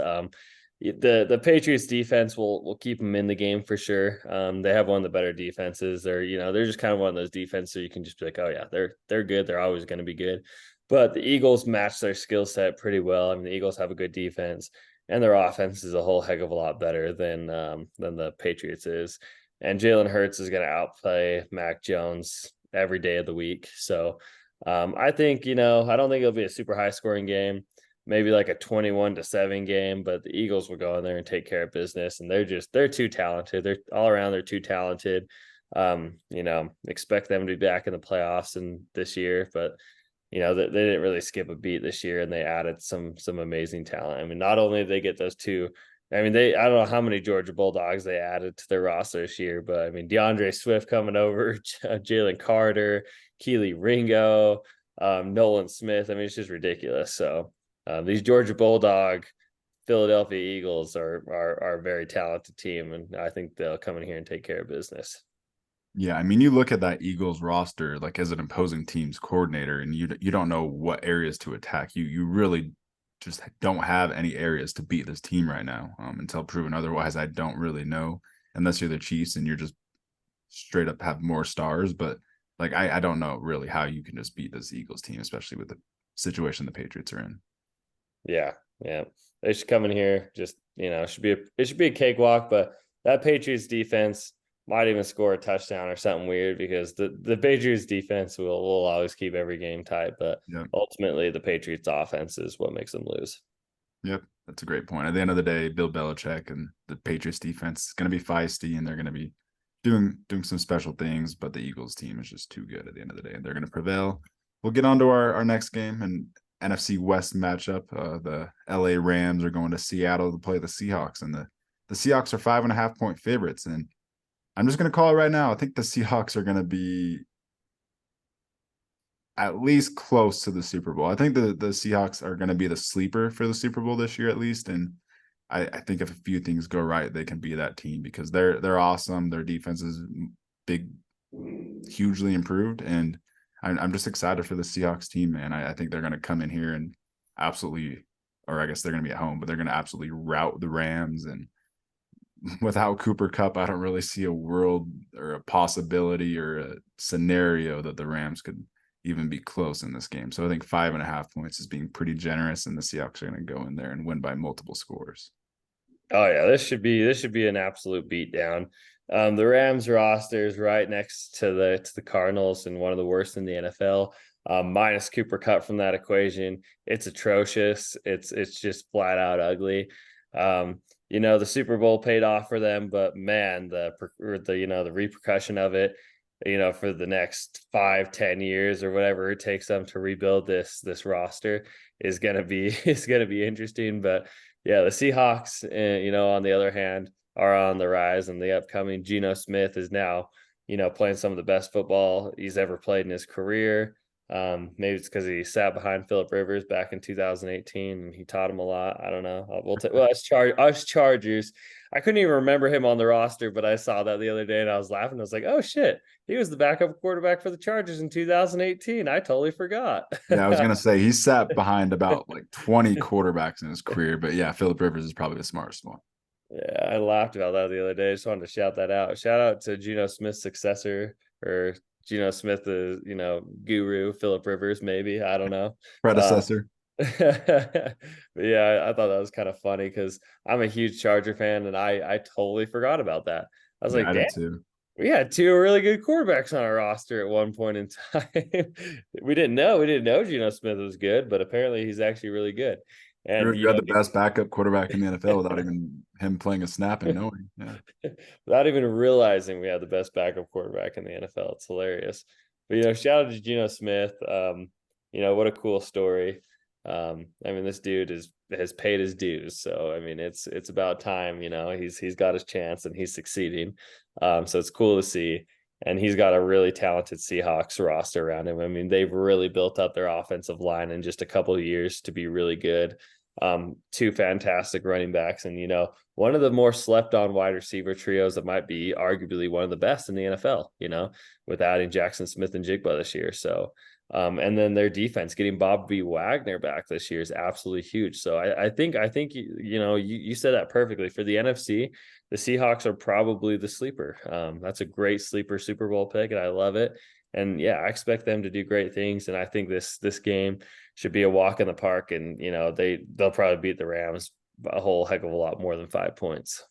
the Patriots defense will keep them in the game for sure. They have one of the better defenses. They're just kind of one of those defenses you can just be like, oh yeah, they're good. They're always going to be good. But the Eagles match their skill set pretty well. I mean, the Eagles have a good defense, and their offense is a whole heck of a lot better than the Patriots is. And Jalen Hurts is going to outplay Mac Jones every day of the week. So I think, I don't think it'll be a super high scoring game, maybe like a 21-7 game, but the Eagles will go in there and take care of business. And they're too talented. They're all around. They're too talented. Expect them to be back in the playoffs and this year, but they didn't really skip a beat this year, and they added some amazing talent. I mean, not only did they get those two, I mean, I don't know how many Georgia Bulldogs they added to their roster this year, but I mean, DeAndre Swift coming over, Jalen Carter, Keely Ringo, Nolan Smith. I mean, it's just ridiculous. So these Georgia Bulldog Philadelphia Eagles are a very talented team, and I think they'll come in here and take care of business. Yeah, I mean, you look at that Eagles roster like as an opposing team's coordinator, and you don't know what areas to attack. You really just don't have any areas to beat this team right now. Until proven otherwise, I don't really know, unless you're the Chiefs and you're just straight up have more stars. But like I don't know really how you can just beat this Eagles team, especially with the situation the Patriots are in. Yeah. They should come in here. Just it should be a cakewalk. But that Patriots defense might even score a touchdown or something weird, because the Patriots defense will always keep every game tight. But ultimately, the Patriots offense is what makes them lose. Yep, that's a great point. At the end of the day, Bill Belichick and the Patriots defense is going to be feisty, and they're going to be doing some special things. But the Eagles team is just too good at the end of the day, and they're going to prevail. We'll get on to our next game, and NFC West matchup. The LA Rams are going to Seattle to play the Seahawks, and the Seahawks are 5.5-point favorites. And I'm just going to call it right now. I think the Seahawks are going to be at least close to the Super Bowl. I think the Seahawks are going to be the sleeper for the Super Bowl this year, at least. And I think if a few things go right, they can be that team, because they're awesome. Their defense is hugely improved. And I'm just excited for the Seahawks team, man. I think they're going to come in here and absolutely, or I guess they're going to be at home, but they're going to absolutely rout the Rams. And without Cooper Kupp, I don't really see a world or a possibility or a scenario that the Rams could even be close in this game. So I think 5.5 points is being pretty generous, and the Seahawks are going to go in there and win by multiple scores. Oh yeah, this should be an absolute beatdown. The Rams roster is right next to the Cardinals, and one of the worst in the NFL. Minus Cooper Kupp from that equation, it's atrocious. It's just flat out ugly. The Super Bowl paid off for them, but man, the repercussion of it, for the next 5-10 years or whatever it takes them to rebuild this roster is gonna be interesting. But yeah, the Seahawks, on the other hand, are on the rise, and the upcoming Geno Smith is now, playing some of the best football he's ever played in his career. Maybe it's because he sat behind Philip Rivers back in 2018 and he taught him a lot. I don't know. Us Chargers. I couldn't even remember him on the roster, but I saw that the other day and I was laughing. I was like, oh shit, he was the backup quarterback for the Chargers in 2018. I totally forgot. Yeah, I was gonna say he sat behind about like 20 quarterbacks in his career, but yeah, Philip Rivers is probably the smartest one. Yeah, I laughed about that the other day. I just wanted to shout that out. Shout out to Geno Smith's successor, or Geno Smith, the guru, Philip Rivers, maybe. I don't know. Predecessor. But yeah, I thought that was kind of funny, because I'm a huge Charger fan, and I totally forgot about that. I was like, I damn, did too. We had two really good quarterbacks on our roster at one point in time. we didn't know Geno Smith was good, but apparently he's actually really good. And You had the best backup quarterback in the NFL without even him playing a snap and knowing. Yeah. Without even realizing we had the best backup quarterback in the NFL. It's hilarious. But shout out to Geno Smith. What a cool story. This dude has paid his dues. So it's about time. He's got his chance and he's succeeding. So it's cool to see. And he's got a really talented Seahawks roster around him. They've really built up their offensive line in just a couple of years to be really good. Two fantastic running backs, and one of the more slept on wide receiver trios that might be arguably one of the best in the NFL, with adding Jackson Smith and Jigba this year. So And then their defense, getting Bobby Wagner back this year is absolutely huge. So I think you said that perfectly. For the NFC, the Seahawks are probably the sleeper. That's a great sleeper Super Bowl pick, and I love it. And yeah, I expect them to do great things. And I think this game should be a walk in the park. And they'll probably beat the Rams a whole heck of a lot more than 5 points.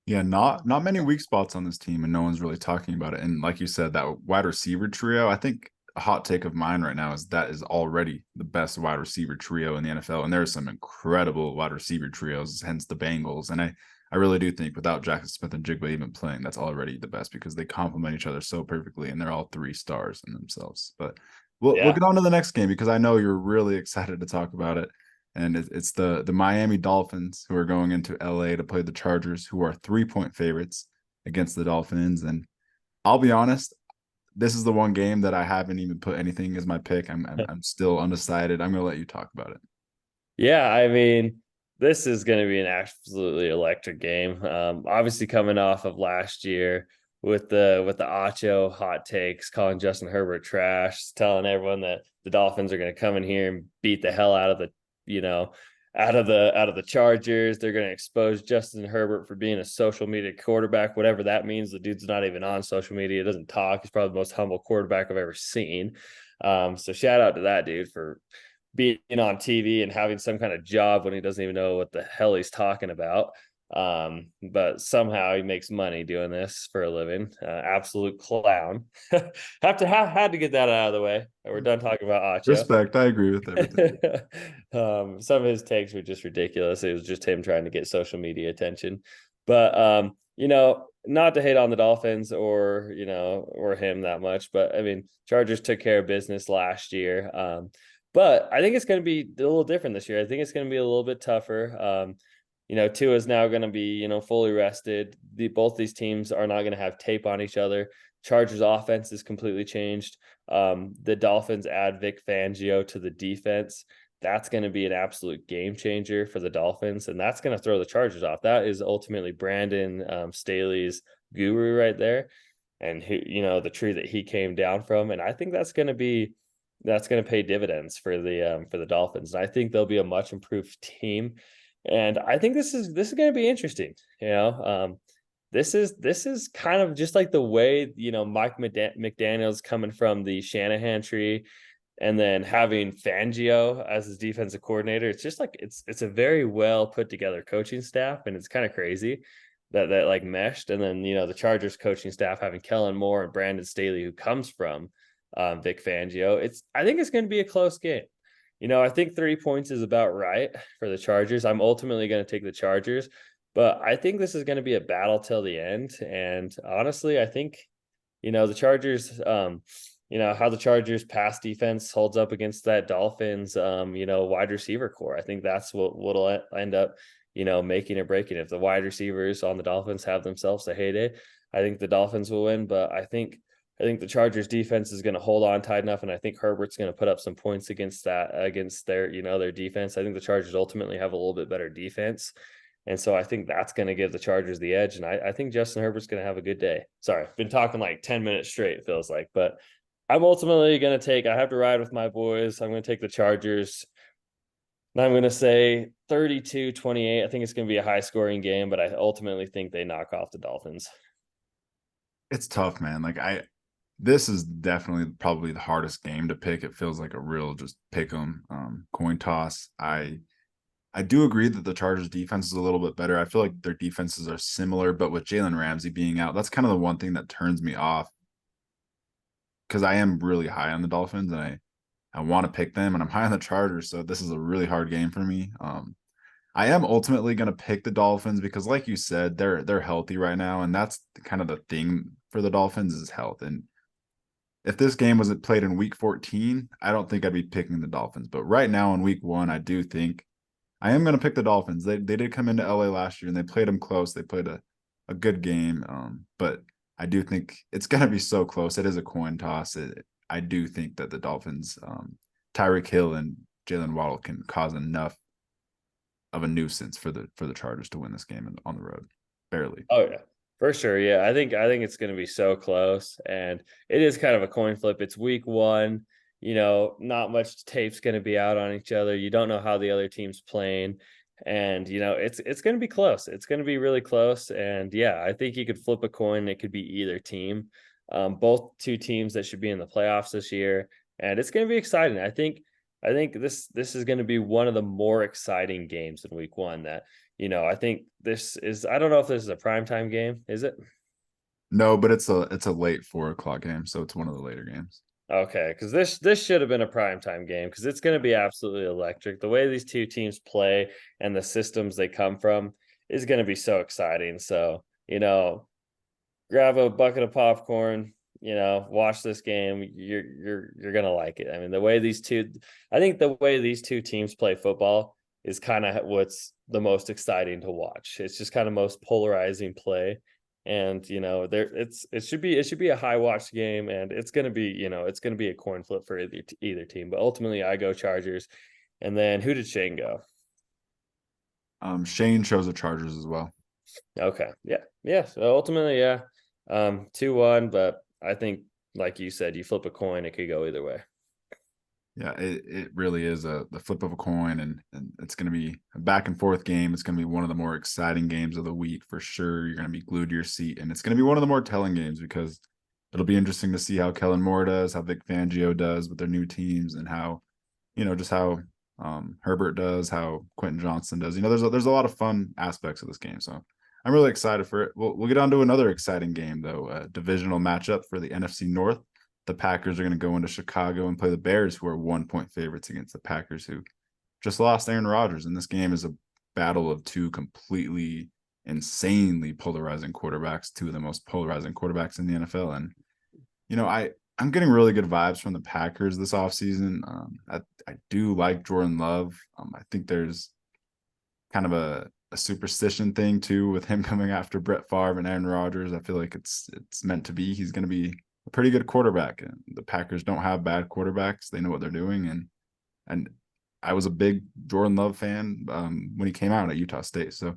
Yeah, not many weak spots on this team, and no one's really talking about it. And like you said, that wide receiver trio, I think a hot take of mine right now is that is already the best wide receiver trio in the NFL. And there are some incredible wide receiver trios, hence the Bengals. And I really do think without Jackson Smith and Jigba even playing, that's already the best because they complement each other so perfectly, and they're all 3 stars in themselves. But we'll Yeah. get on to the next game because I know you're really excited to talk about it. And it's the Miami Dolphins who are going into LA to play the Chargers, who are 3-point favorites against the Dolphins. And I'll be honest, this is the one game that I haven't even put anything as my pick. I'm still undecided. I'm gonna let you talk about it. Yeah, I mean, this is going to be an absolutely electric game. Obviously, coming off of last year with the Acho hot takes, calling Justin Herbert trash, telling everyone that the Dolphins are going to come in here and beat the hell out of you know, out of the Chargers. They're going to expose Justin Herbert for being a social media quarterback, whatever that means. The dude's not even on social media, doesn't talk. He's probably the most humble quarterback I've ever seen. So shout out to that dude for being on TV and having some kind of job when he doesn't even know what the hell he's talking about. But somehow he makes money doing this for a living. Absolute clown. Had to get that out of the way. We're done talking about Acho. Respect. I agree with everything. Some of his takes were just ridiculous. It was just him trying to get social media attention. But not to hate on the Dolphins or him that much, but I mean, Chargers took care of business last year. But I think it's going to be a little different this year. I think it's going to be a little bit tougher. Tua is now going to be, fully rested. Both these teams are not going to have tape on each other. Chargers offense is completely changed. The Dolphins add Vic Fangio to the defense. That's going to be an absolute game changer for the Dolphins, and that's going to throw the Chargers off. That is ultimately Brandon Staley's guru right there, and the tree that he came down from. And I think that's going to pay dividends for the Dolphins. And I think they'll be a much improved team. And I think this is going to be interesting. This is kind of just like the way Mike McDaniel's coming from the Shanahan tree, and then having Fangio as his defensive coordinator. It's just like it's a very well put together coaching staff, and it's kind of crazy that like meshed. And then the Chargers coaching staff having Kellen Moore and Brandon Staley, who comes from Vic Fangio. I think it's going to be a close game. I think 3 points is about right for the Chargers. I'm ultimately going to take the Chargers, but I think this is going to be a battle till the end. And honestly, I think, the Chargers, how the Chargers pass defense holds up against that Dolphins, wide receiver core. I think that's what'll end up, making or breaking. If the wide receivers on the Dolphins have themselves a heyday, I think the Dolphins will win, but I think the Chargers defense is going to hold on tight enough, and I think Herbert's going to put up some points against their defense. I think the Chargers ultimately have a little bit better defense, and so I think that's going to give the Chargers the edge. And I think Justin Herbert's going to have a good day. Sorry, I've been talking like 10 minutes straight, it feels like, but I'm ultimately going to I have to ride with my boys. I'm going to take the Chargers. And I'm going to say 32-28. I think it's going to be a high scoring game, but I ultimately think they knock off the Dolphins. It's tough, man. This is definitely probably the hardest game to pick. It feels like a real just pick 'em coin toss. I do agree that the Chargers defense is a little bit better. I feel like their defenses are similar, but with Jalen Ramsey being out, that's kind of the one thing that turns me off, because I am really high on the Dolphins and I want to pick them, and I'm high on the Chargers, so this is a really hard game for me. I am ultimately going to pick the Dolphins because, like you said, they're healthy right now, and that's kind of the thing for the Dolphins is health. And if this game was played in week 14, I don't think I'd be picking the Dolphins. But right now in week 1, I do think I am going to pick the Dolphins. They did come into LA last year and they played them close. They played a good game. But I do think it's going to be so close. It is a coin toss. I do think that the Dolphins, Tyreek Hill and Jalen Waddle can cause enough of a nuisance for the Chargers to win this game on the road. Barely. Oh yeah, for sure. Yeah, I think it's going to be so close, and it is kind of a coin flip. It's week 1. not much tape's going to be out on each other. You don't know how the other team's playing. And it's going to be close. It's going to be really close. And yeah, I think you could flip a coin. It could be either team. Both two teams that should be in the playoffs this year. And it's going to be exciting. I think this is going to be one of the more exciting games in week one that, I think this is, I don't know if this is a primetime game, is it? No, but it's a late 4 o'clock game, so it's one of the later games. Okay, because this should have been a primetime game because it's going to be absolutely electric. The way these two teams play and the systems they come from is going to be so exciting. So, grab a bucket of popcorn, watch this game. You're gonna like it. I mean, I think the way these two teams play football is kind of what's the most exciting to watch. It's just kind of most polarizing play. And it should be a high watch game, and it's gonna be a coin flip for either team. But ultimately, I go Chargers. And then who did Shane go? Shane shows the Chargers as well. Okay, yeah. So ultimately, yeah, 2-1. But I think, like you said, you flip a coin, it could go either way. Yeah, it really is the flip of a coin, and it's going to be a back and forth game. It's going to be one of the more exciting games of the week for sure. You're going to be glued to your seat, and it's going to be one of the more telling games because it'll be interesting to see how Kellen Moore does, how Vic Fangio does with their new teams, and how, just how Herbert does, how Quentin Johnson does. There's a lot of fun aspects of this game, so I'm really excited for it. We'll get on to another exciting game though, a divisional matchup for the NFC North. The Packers are going to go into Chicago and play the Bears, who are 1-point favorites against the Packers, who just lost Aaron Rodgers. And this game is a battle of two completely insanely polarizing quarterbacks, two of the most polarizing quarterbacks in the NFL. And, I'm getting really good vibes from the Packers this offseason. I do like Jordan Love. I think there's kind of a superstition thing too with him coming after Brett Favre and Aaron Rodgers. I feel like it's meant to be. He's going to be a pretty good quarterback. And the Packers don't have bad quarterbacks. They know what they're doing. And I was a big Jordan Love fan when he came out at Utah State. So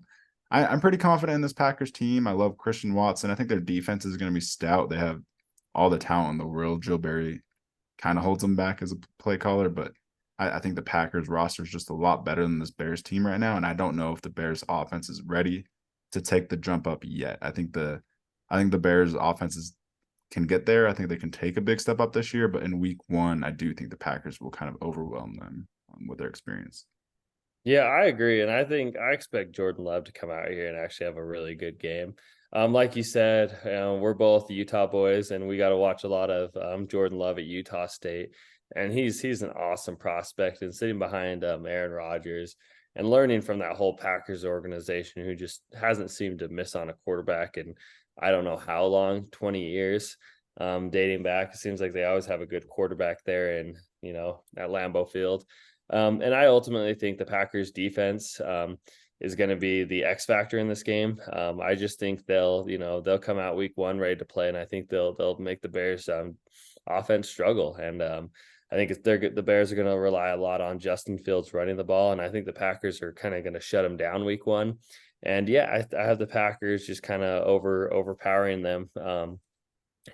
I'm pretty confident in this Packers team. I love Christian Watson. I think their defense is going to be stout. They have all the talent in the world. Joe Barry kind of holds them back as a play caller, but I think the Packers roster is just a lot better than this Bears team right now. And I don't know if the Bears offense is ready to take the jump up yet. I think the Bears offenses can get there. I think they can take a big step up this year, but in week one, I do think the Packers will kind of overwhelm them with their experience. Yeah, I agree. And I expect Jordan Love to come out here and actually have a really good game. Like you said, we're both Utah boys, and we got to watch a lot of Jordan Love at Utah State. And he's an awesome prospect, and sitting behind Aaron Rodgers and learning from that whole Packers organization, who just hasn't seemed to miss on a quarterback in I don't know how long, 20 years, dating back. It seems like they always have a good quarterback there in at Lambeau Field. And I ultimately think the Packers defense is going to be the X factor in this game. I just think they'll come out week one ready to play, and I think they'll make the Bears offense struggle. And I think the Bears are going to rely a lot on Justin Fields running the ball, and I think the Packers are kind of going to shut them down week one. And yeah, I have the Packers just kind of overpowering them,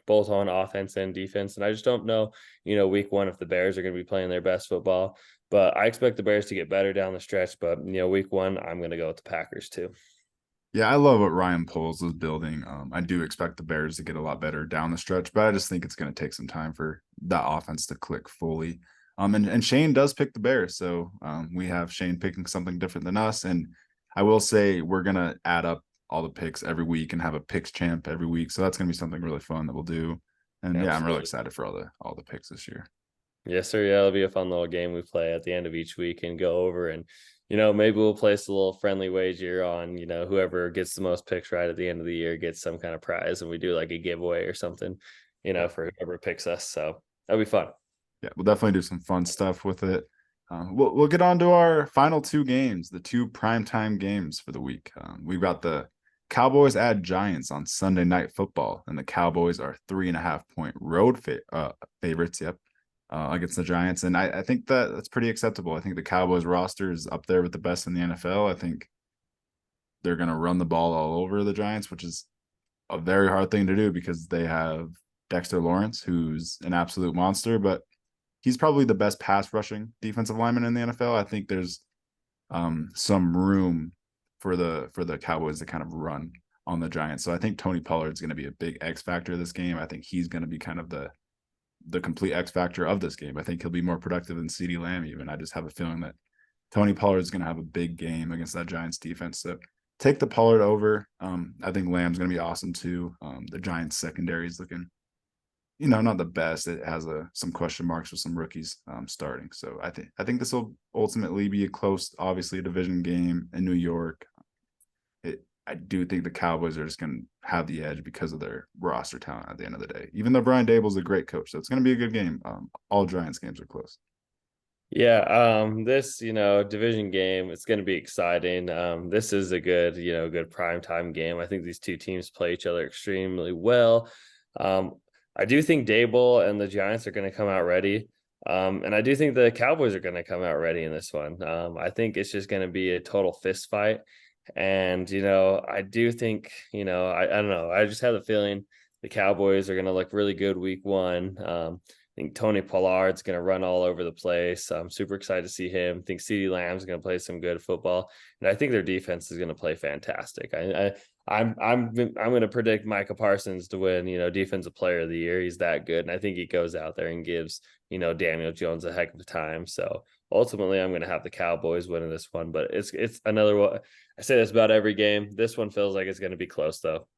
both on offense and defense. And I just don't know, week one, if the Bears are going to be playing their best football. But I expect the Bears to get better down the stretch. But week one, I'm going to go with the Packers too. Yeah, I love what Ryan Poles is building. I do expect the Bears to get a lot better down the stretch, but I just think it's going to take some time for that offense to click fully. And Shane does pick the Bears, so we have Shane picking something different than us. And I will say we're going to add up all the picks every week and have a picks champ every week. So that's going to be something really fun that we'll do. And Absolutely. Yeah, I'm really excited for all the picks this year. Yes, sir. Yeah, it'll be a fun little game we play at the end of each week and go over, and maybe we'll place a little friendly wager on, whoever gets the most picks right at the end of the year gets some kind of prize, and we do like a giveaway or something, for whoever picks us. So that'll be fun. Yeah, we'll definitely do some fun stuff with it. We'll get on to our final two games, the two primetime games for the week. We've got the Cowboys at Giants on Sunday Night Football, and the Cowboys are 3.5-point road favorites. Yep. Against the Giants. And I think that's pretty acceptable. I think the Cowboys roster is up there with the best in the NFL. I think they're going to run the ball all over the Giants, which is a very hard thing to do because they have Dexter Lawrence, who's an absolute monster, but he's probably the best pass rushing defensive lineman in the NFL. I think there's some room for the Cowboys to kind of run on the Giants. So I think Tony Pollard's going to be a big X factor this game. I think he's going to be kind of the complete X factor of this game. I think he'll be more productive than CeeDee Lamb even. I just have a feeling that Tony Pollard's going to have a big game against that Giants defense. So take the Pollard over. I think Lamb's going to be awesome too. The Giants secondary is looking, not the best. It has some question marks with some rookies starting. So I think this will ultimately be a close, obviously a division game in New York. I do think the Cowboys are just going to have the edge because of their roster talent at the end of the day, even though Brian Dable's a great coach. So it's going to be a good game. All Giants games are close. Yeah, this, division game, it's going to be exciting. This is a good primetime game. I think these two teams play each other extremely well. I do think Dable and the Giants are going to come out ready. And I do think the Cowboys are going to come out ready in this one. I think it's just going to be a total fist fight. And, I do think, I don't know. I just have the feeling the Cowboys are going to look really good week one. I think Tony Pollard's going to run all over the place. I'm super excited to see him. I think CeeDee Lamb's going to play some good football, and I think their defense is going to play fantastic. I'm going to predict Micah Parsons to win, Defensive Player of the Year. He's that good, and I think he goes out there and gives, Daniel Jones a heck of a time. So ultimately, I'm going to have the Cowboys winning this one, but it's another one. I say this about every game. This one feels like it's going to be close, though.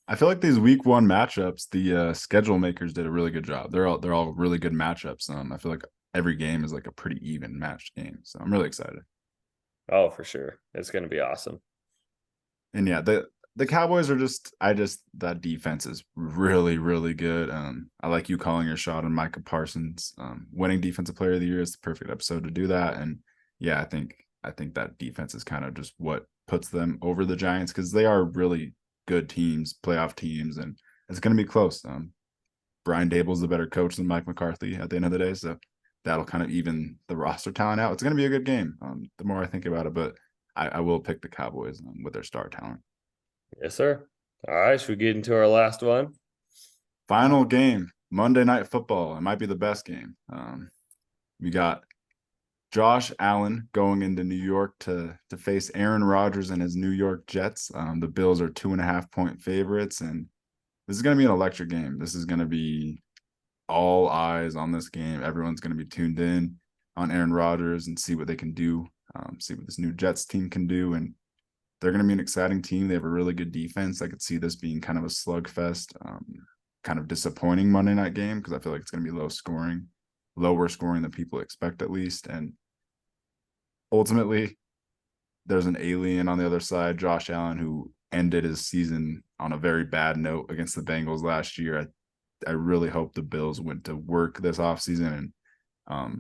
I feel like these week one matchups, the schedule makers did a really good job. They're all really good matchups. I feel like every game is like a pretty even matched game. So I'm really excited. Oh, for sure. It's going to be awesome. And yeah, the Cowboys are that defense is really, really good. I like you calling your shot on Micah Parsons. Winning Defensive Player of the Year is the perfect episode to do that. And yeah, I think that defense is kind of just what puts them over the Giants because they are really good teams, playoff teams, and it's going to be close. Brian Dable's the better coach than Mike McCarthy at the end of the day, so that'll kind of even the roster talent out. It's going to be a good game. The more I think about it, but I will pick the Cowboys with their star talent. Yes, sir. All right, should we get into our last one? Final game, Monday Night Football. It might be the best game. We got Josh Allen going into New York to face Aaron Rodgers and his New York Jets. The Bills are 2.5-point favorites, and this is going to be an electric game. This is going to be all eyes on this game. Everyone's going to be tuned in on Aaron Rodgers and see what they can do, see what this new Jets team can do. And they're going to be an exciting team. They have a really good defense. I could see this being kind of a slugfest, kind of disappointing Monday night game because I feel like it's going to be lower scoring than people expect at least. And ultimately, there's an alien on the other side, Josh Allen, who ended his season on a very bad note against the Bengals last year. I really hope the Bills went to work this offseason and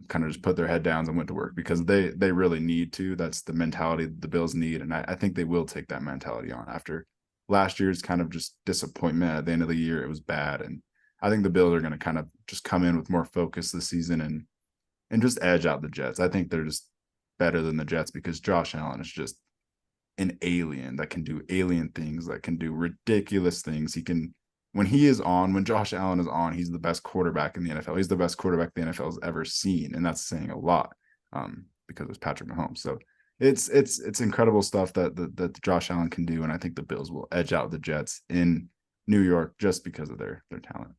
kind of just put their head down and went to work because they really need to. That's the mentality the Bills need, and I think they will take that mentality on after last year's kind of just disappointment at the end of the year. It was bad, and I think the Bills are going to kind of just come in with more focus this season and just edge out the Jets. I think they're just better than the Jets because Josh Allen is just an alien that can do alien things, that can do ridiculous things. When Josh Allen is on, he's the best quarterback in the NFL. He's the best quarterback the NFL has ever seen, and that's saying a lot because it's Patrick Mahomes. So it's incredible stuff that Josh Allen can do, and I think the Bills will edge out the Jets in New York just because of their talent.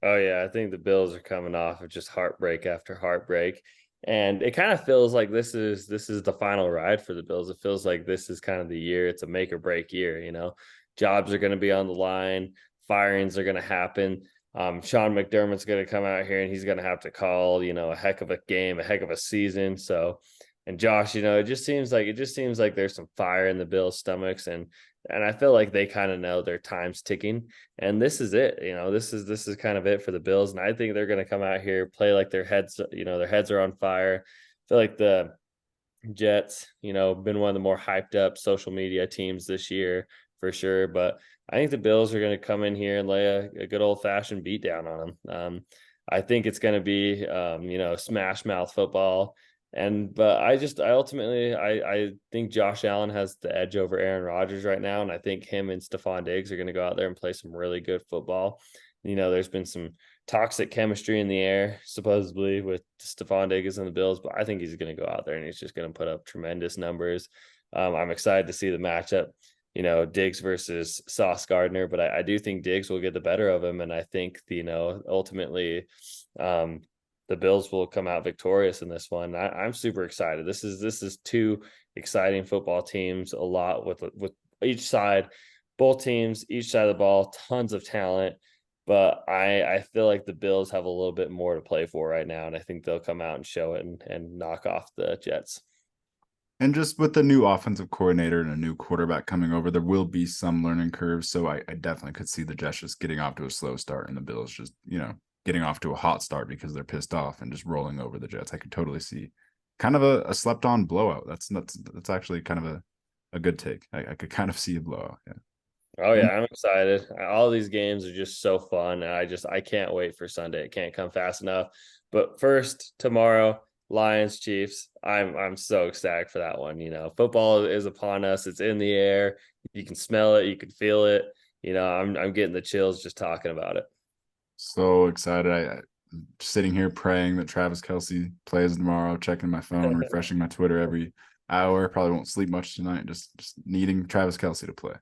Oh yeah, I think the Bills are coming off of just heartbreak after heartbreak. And it kind of feels like this is the final ride for the Bills. It feels like this is kind of the year. It's a make or break year, Jobs are going to be on the line. Firings are going to happen. Sean McDermott's going to come out here and he's going to have to call, a heck of a game, a heck of a season. So, and Josh, it just seems like there's some fire in the Bills' stomachs, and I feel like they kind of know their time's ticking, and this is it. This is kind of it for the Bills, and I think they're going to come out here, play like their heads are on fire. I feel like the Jets, been one of the more hyped up social media teams this year for sure, but I think the Bills are going to come in here and lay a good old fashioned beat down on them. I think it's going to be, smash mouth football. But I ultimately think Josh Allen has the edge over Aaron Rodgers right now, and I think him and Stephon Diggs are going to go out there and play some really good football. There's been some toxic chemistry in the air, supposedly with Stephon Diggs and the Bills, but I think he's going to go out there and he's just going to put up tremendous numbers. I'm excited to see the matchup, Diggs versus Sauce Gardner, but I do think Diggs will get the better of him. And I think, ultimately, the Bills will come out victorious in this one. I'm super excited. This is two exciting football teams, a lot with each side, both teams, each side of the ball, tons of talent. But I feel like the Bills have a little bit more to play for right now, and I think they'll come out and show it and knock off the Jets. And just with the new offensive coordinator and a new quarterback coming over, there will be some learning curves. So I definitely could see the Jets just getting off to a slow start and the Bills just, getting off to a hot start because they're pissed off and just rolling over the Jets. I could totally see kind of a slept on blowout. That's actually kind of a good take. I could kind of see a blowout. Yeah. Oh yeah, I'm excited. All these games are just so fun. And I can't wait for Sunday. It can't come fast enough. But first, tomorrow, Lions Chiefs. I'm so ecstatic for that one. Football is upon us. It's in the air. You can smell it, you can feel it. I'm getting the chills just talking about it. So excited. I'm sitting here praying that Travis Kelce plays tomorrow, checking my phone, refreshing my Twitter every hour. Probably won't sleep much tonight. Just needing Travis Kelce to play.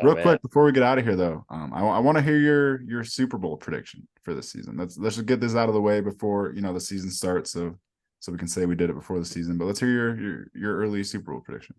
Real quick before we get out of here, though, I want to hear your Super Bowl prediction for this season. Let's just get this out of the way before the season starts, so we can say we did it before the season. But let's hear your early Super Bowl prediction.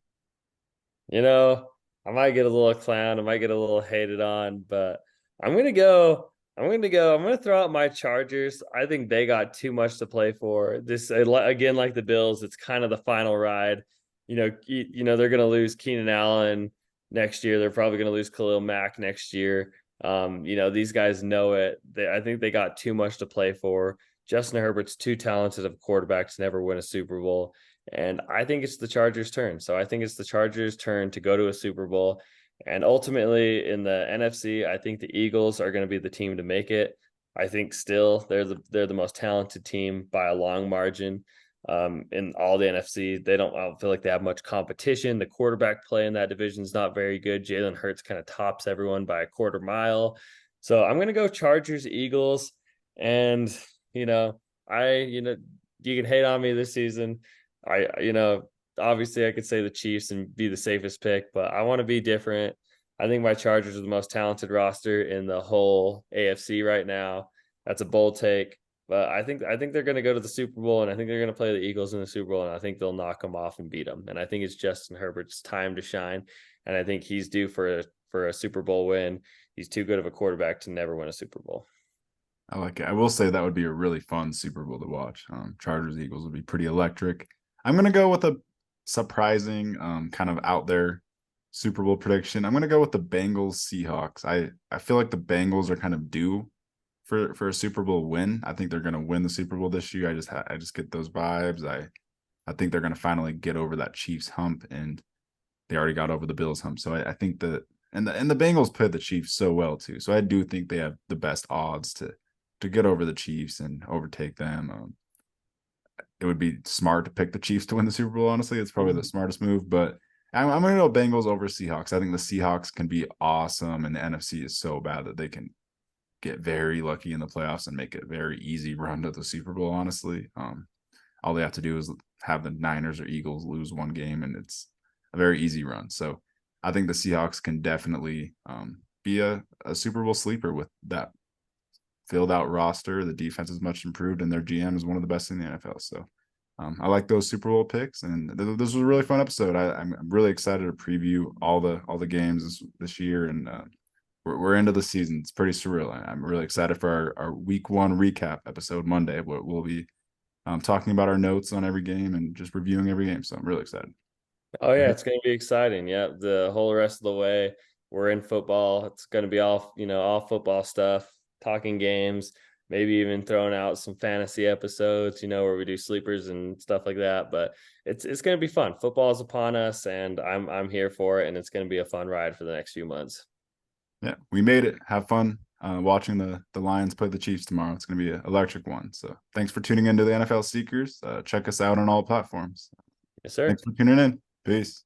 I might get a little clown, I might get a little hated on, but I'm gonna go. I'm gonna throw out my Chargers. I think they got too much to play for. This again, like the Bills, it's kind of the final ride. They're gonna lose Keenan Allen next year. They're probably going to lose Khalil Mack next year. These guys know it. I think they got too much to play for. Justin Herbert's too talented of a quarterback to never win a Super Bowl. And I think it's the Chargers' turn. So I think it's the Chargers' turn to go to a Super Bowl. And ultimately in the NFC, I think the Eagles are going to be the team to make it. I think still they're the most talented team by a long margin. In all the NFC, I don't feel like they have much competition. The quarterback play in that division is not very good. Jalen Hurts kind of tops everyone by a quarter mile. So I'm going to go Chargers, Eagles. And, you can hate on me this season. Obviously I could say the Chiefs and be the safest pick, but I want to be different. I think my Chargers are the most talented roster in the whole AFC right now. That's a bold take. But I think they're going to go to the Super Bowl, and I think they're going to play the Eagles in the Super Bowl, and I think they'll knock them off and beat them. And I think it's Justin Herbert's time to shine, and I think he's due for a Super Bowl win. He's too good of a quarterback to never win a Super Bowl. I like it. I will say that would be a really fun Super Bowl to watch. Chargers Eagles would be pretty electric. I'm going to go with a surprising, kind of out there Super Bowl prediction. I'm going to go with the Bengals Seahawks. I feel like the Bengals are kind of due for a Super Bowl win. I think they're going to win the Super Bowl this year. I just get those vibes. I think they're going to finally get over that Chiefs hump, and they already got over the Bills hump. So I think that and the Bengals played the Chiefs so well too. So I do think they have the best odds to get over the Chiefs and overtake them. It would be smart to pick the Chiefs to win the Super Bowl. Honestly, it's probably the smartest move. But I'm going to go Bengals over Seahawks. I think the Seahawks can be awesome, and the NFC is so bad that they can get very lucky in the playoffs and make it a very easy run to the Super Bowl. Honestly, all they have to do is have the Niners or Eagles lose one game, and it's a very easy run. So I think the Seahawks can definitely be a Super Bowl sleeper with that filled out roster. The defense is much improved, and their GM is one of the best in the NFL. So I like those Super Bowl picks, and this was a really fun episode. I'm really excited to preview all the games this year, and we're into the season. It's pretty surreal. I'm really excited for our week 1 recap episode Monday. We'll be talking about our notes on every game and just reviewing every game. So I'm really excited. Oh yeah, it's going to be exciting. Yeah, the whole rest of the way we're in football. It's going to be all football stuff, talking games, maybe even throwing out some fantasy episodes, where we do sleepers and stuff like that. But it's going to be fun. Football is upon us, and I'm here for it, and it's going to be a fun ride for the next few months. Yeah, we made it. Have fun watching the Lions play the Chiefs tomorrow. It's going to be an electric one. So thanks for tuning into the NFL Seekers. Check us out on all platforms. Yes, sir. Thanks for tuning in. Peace.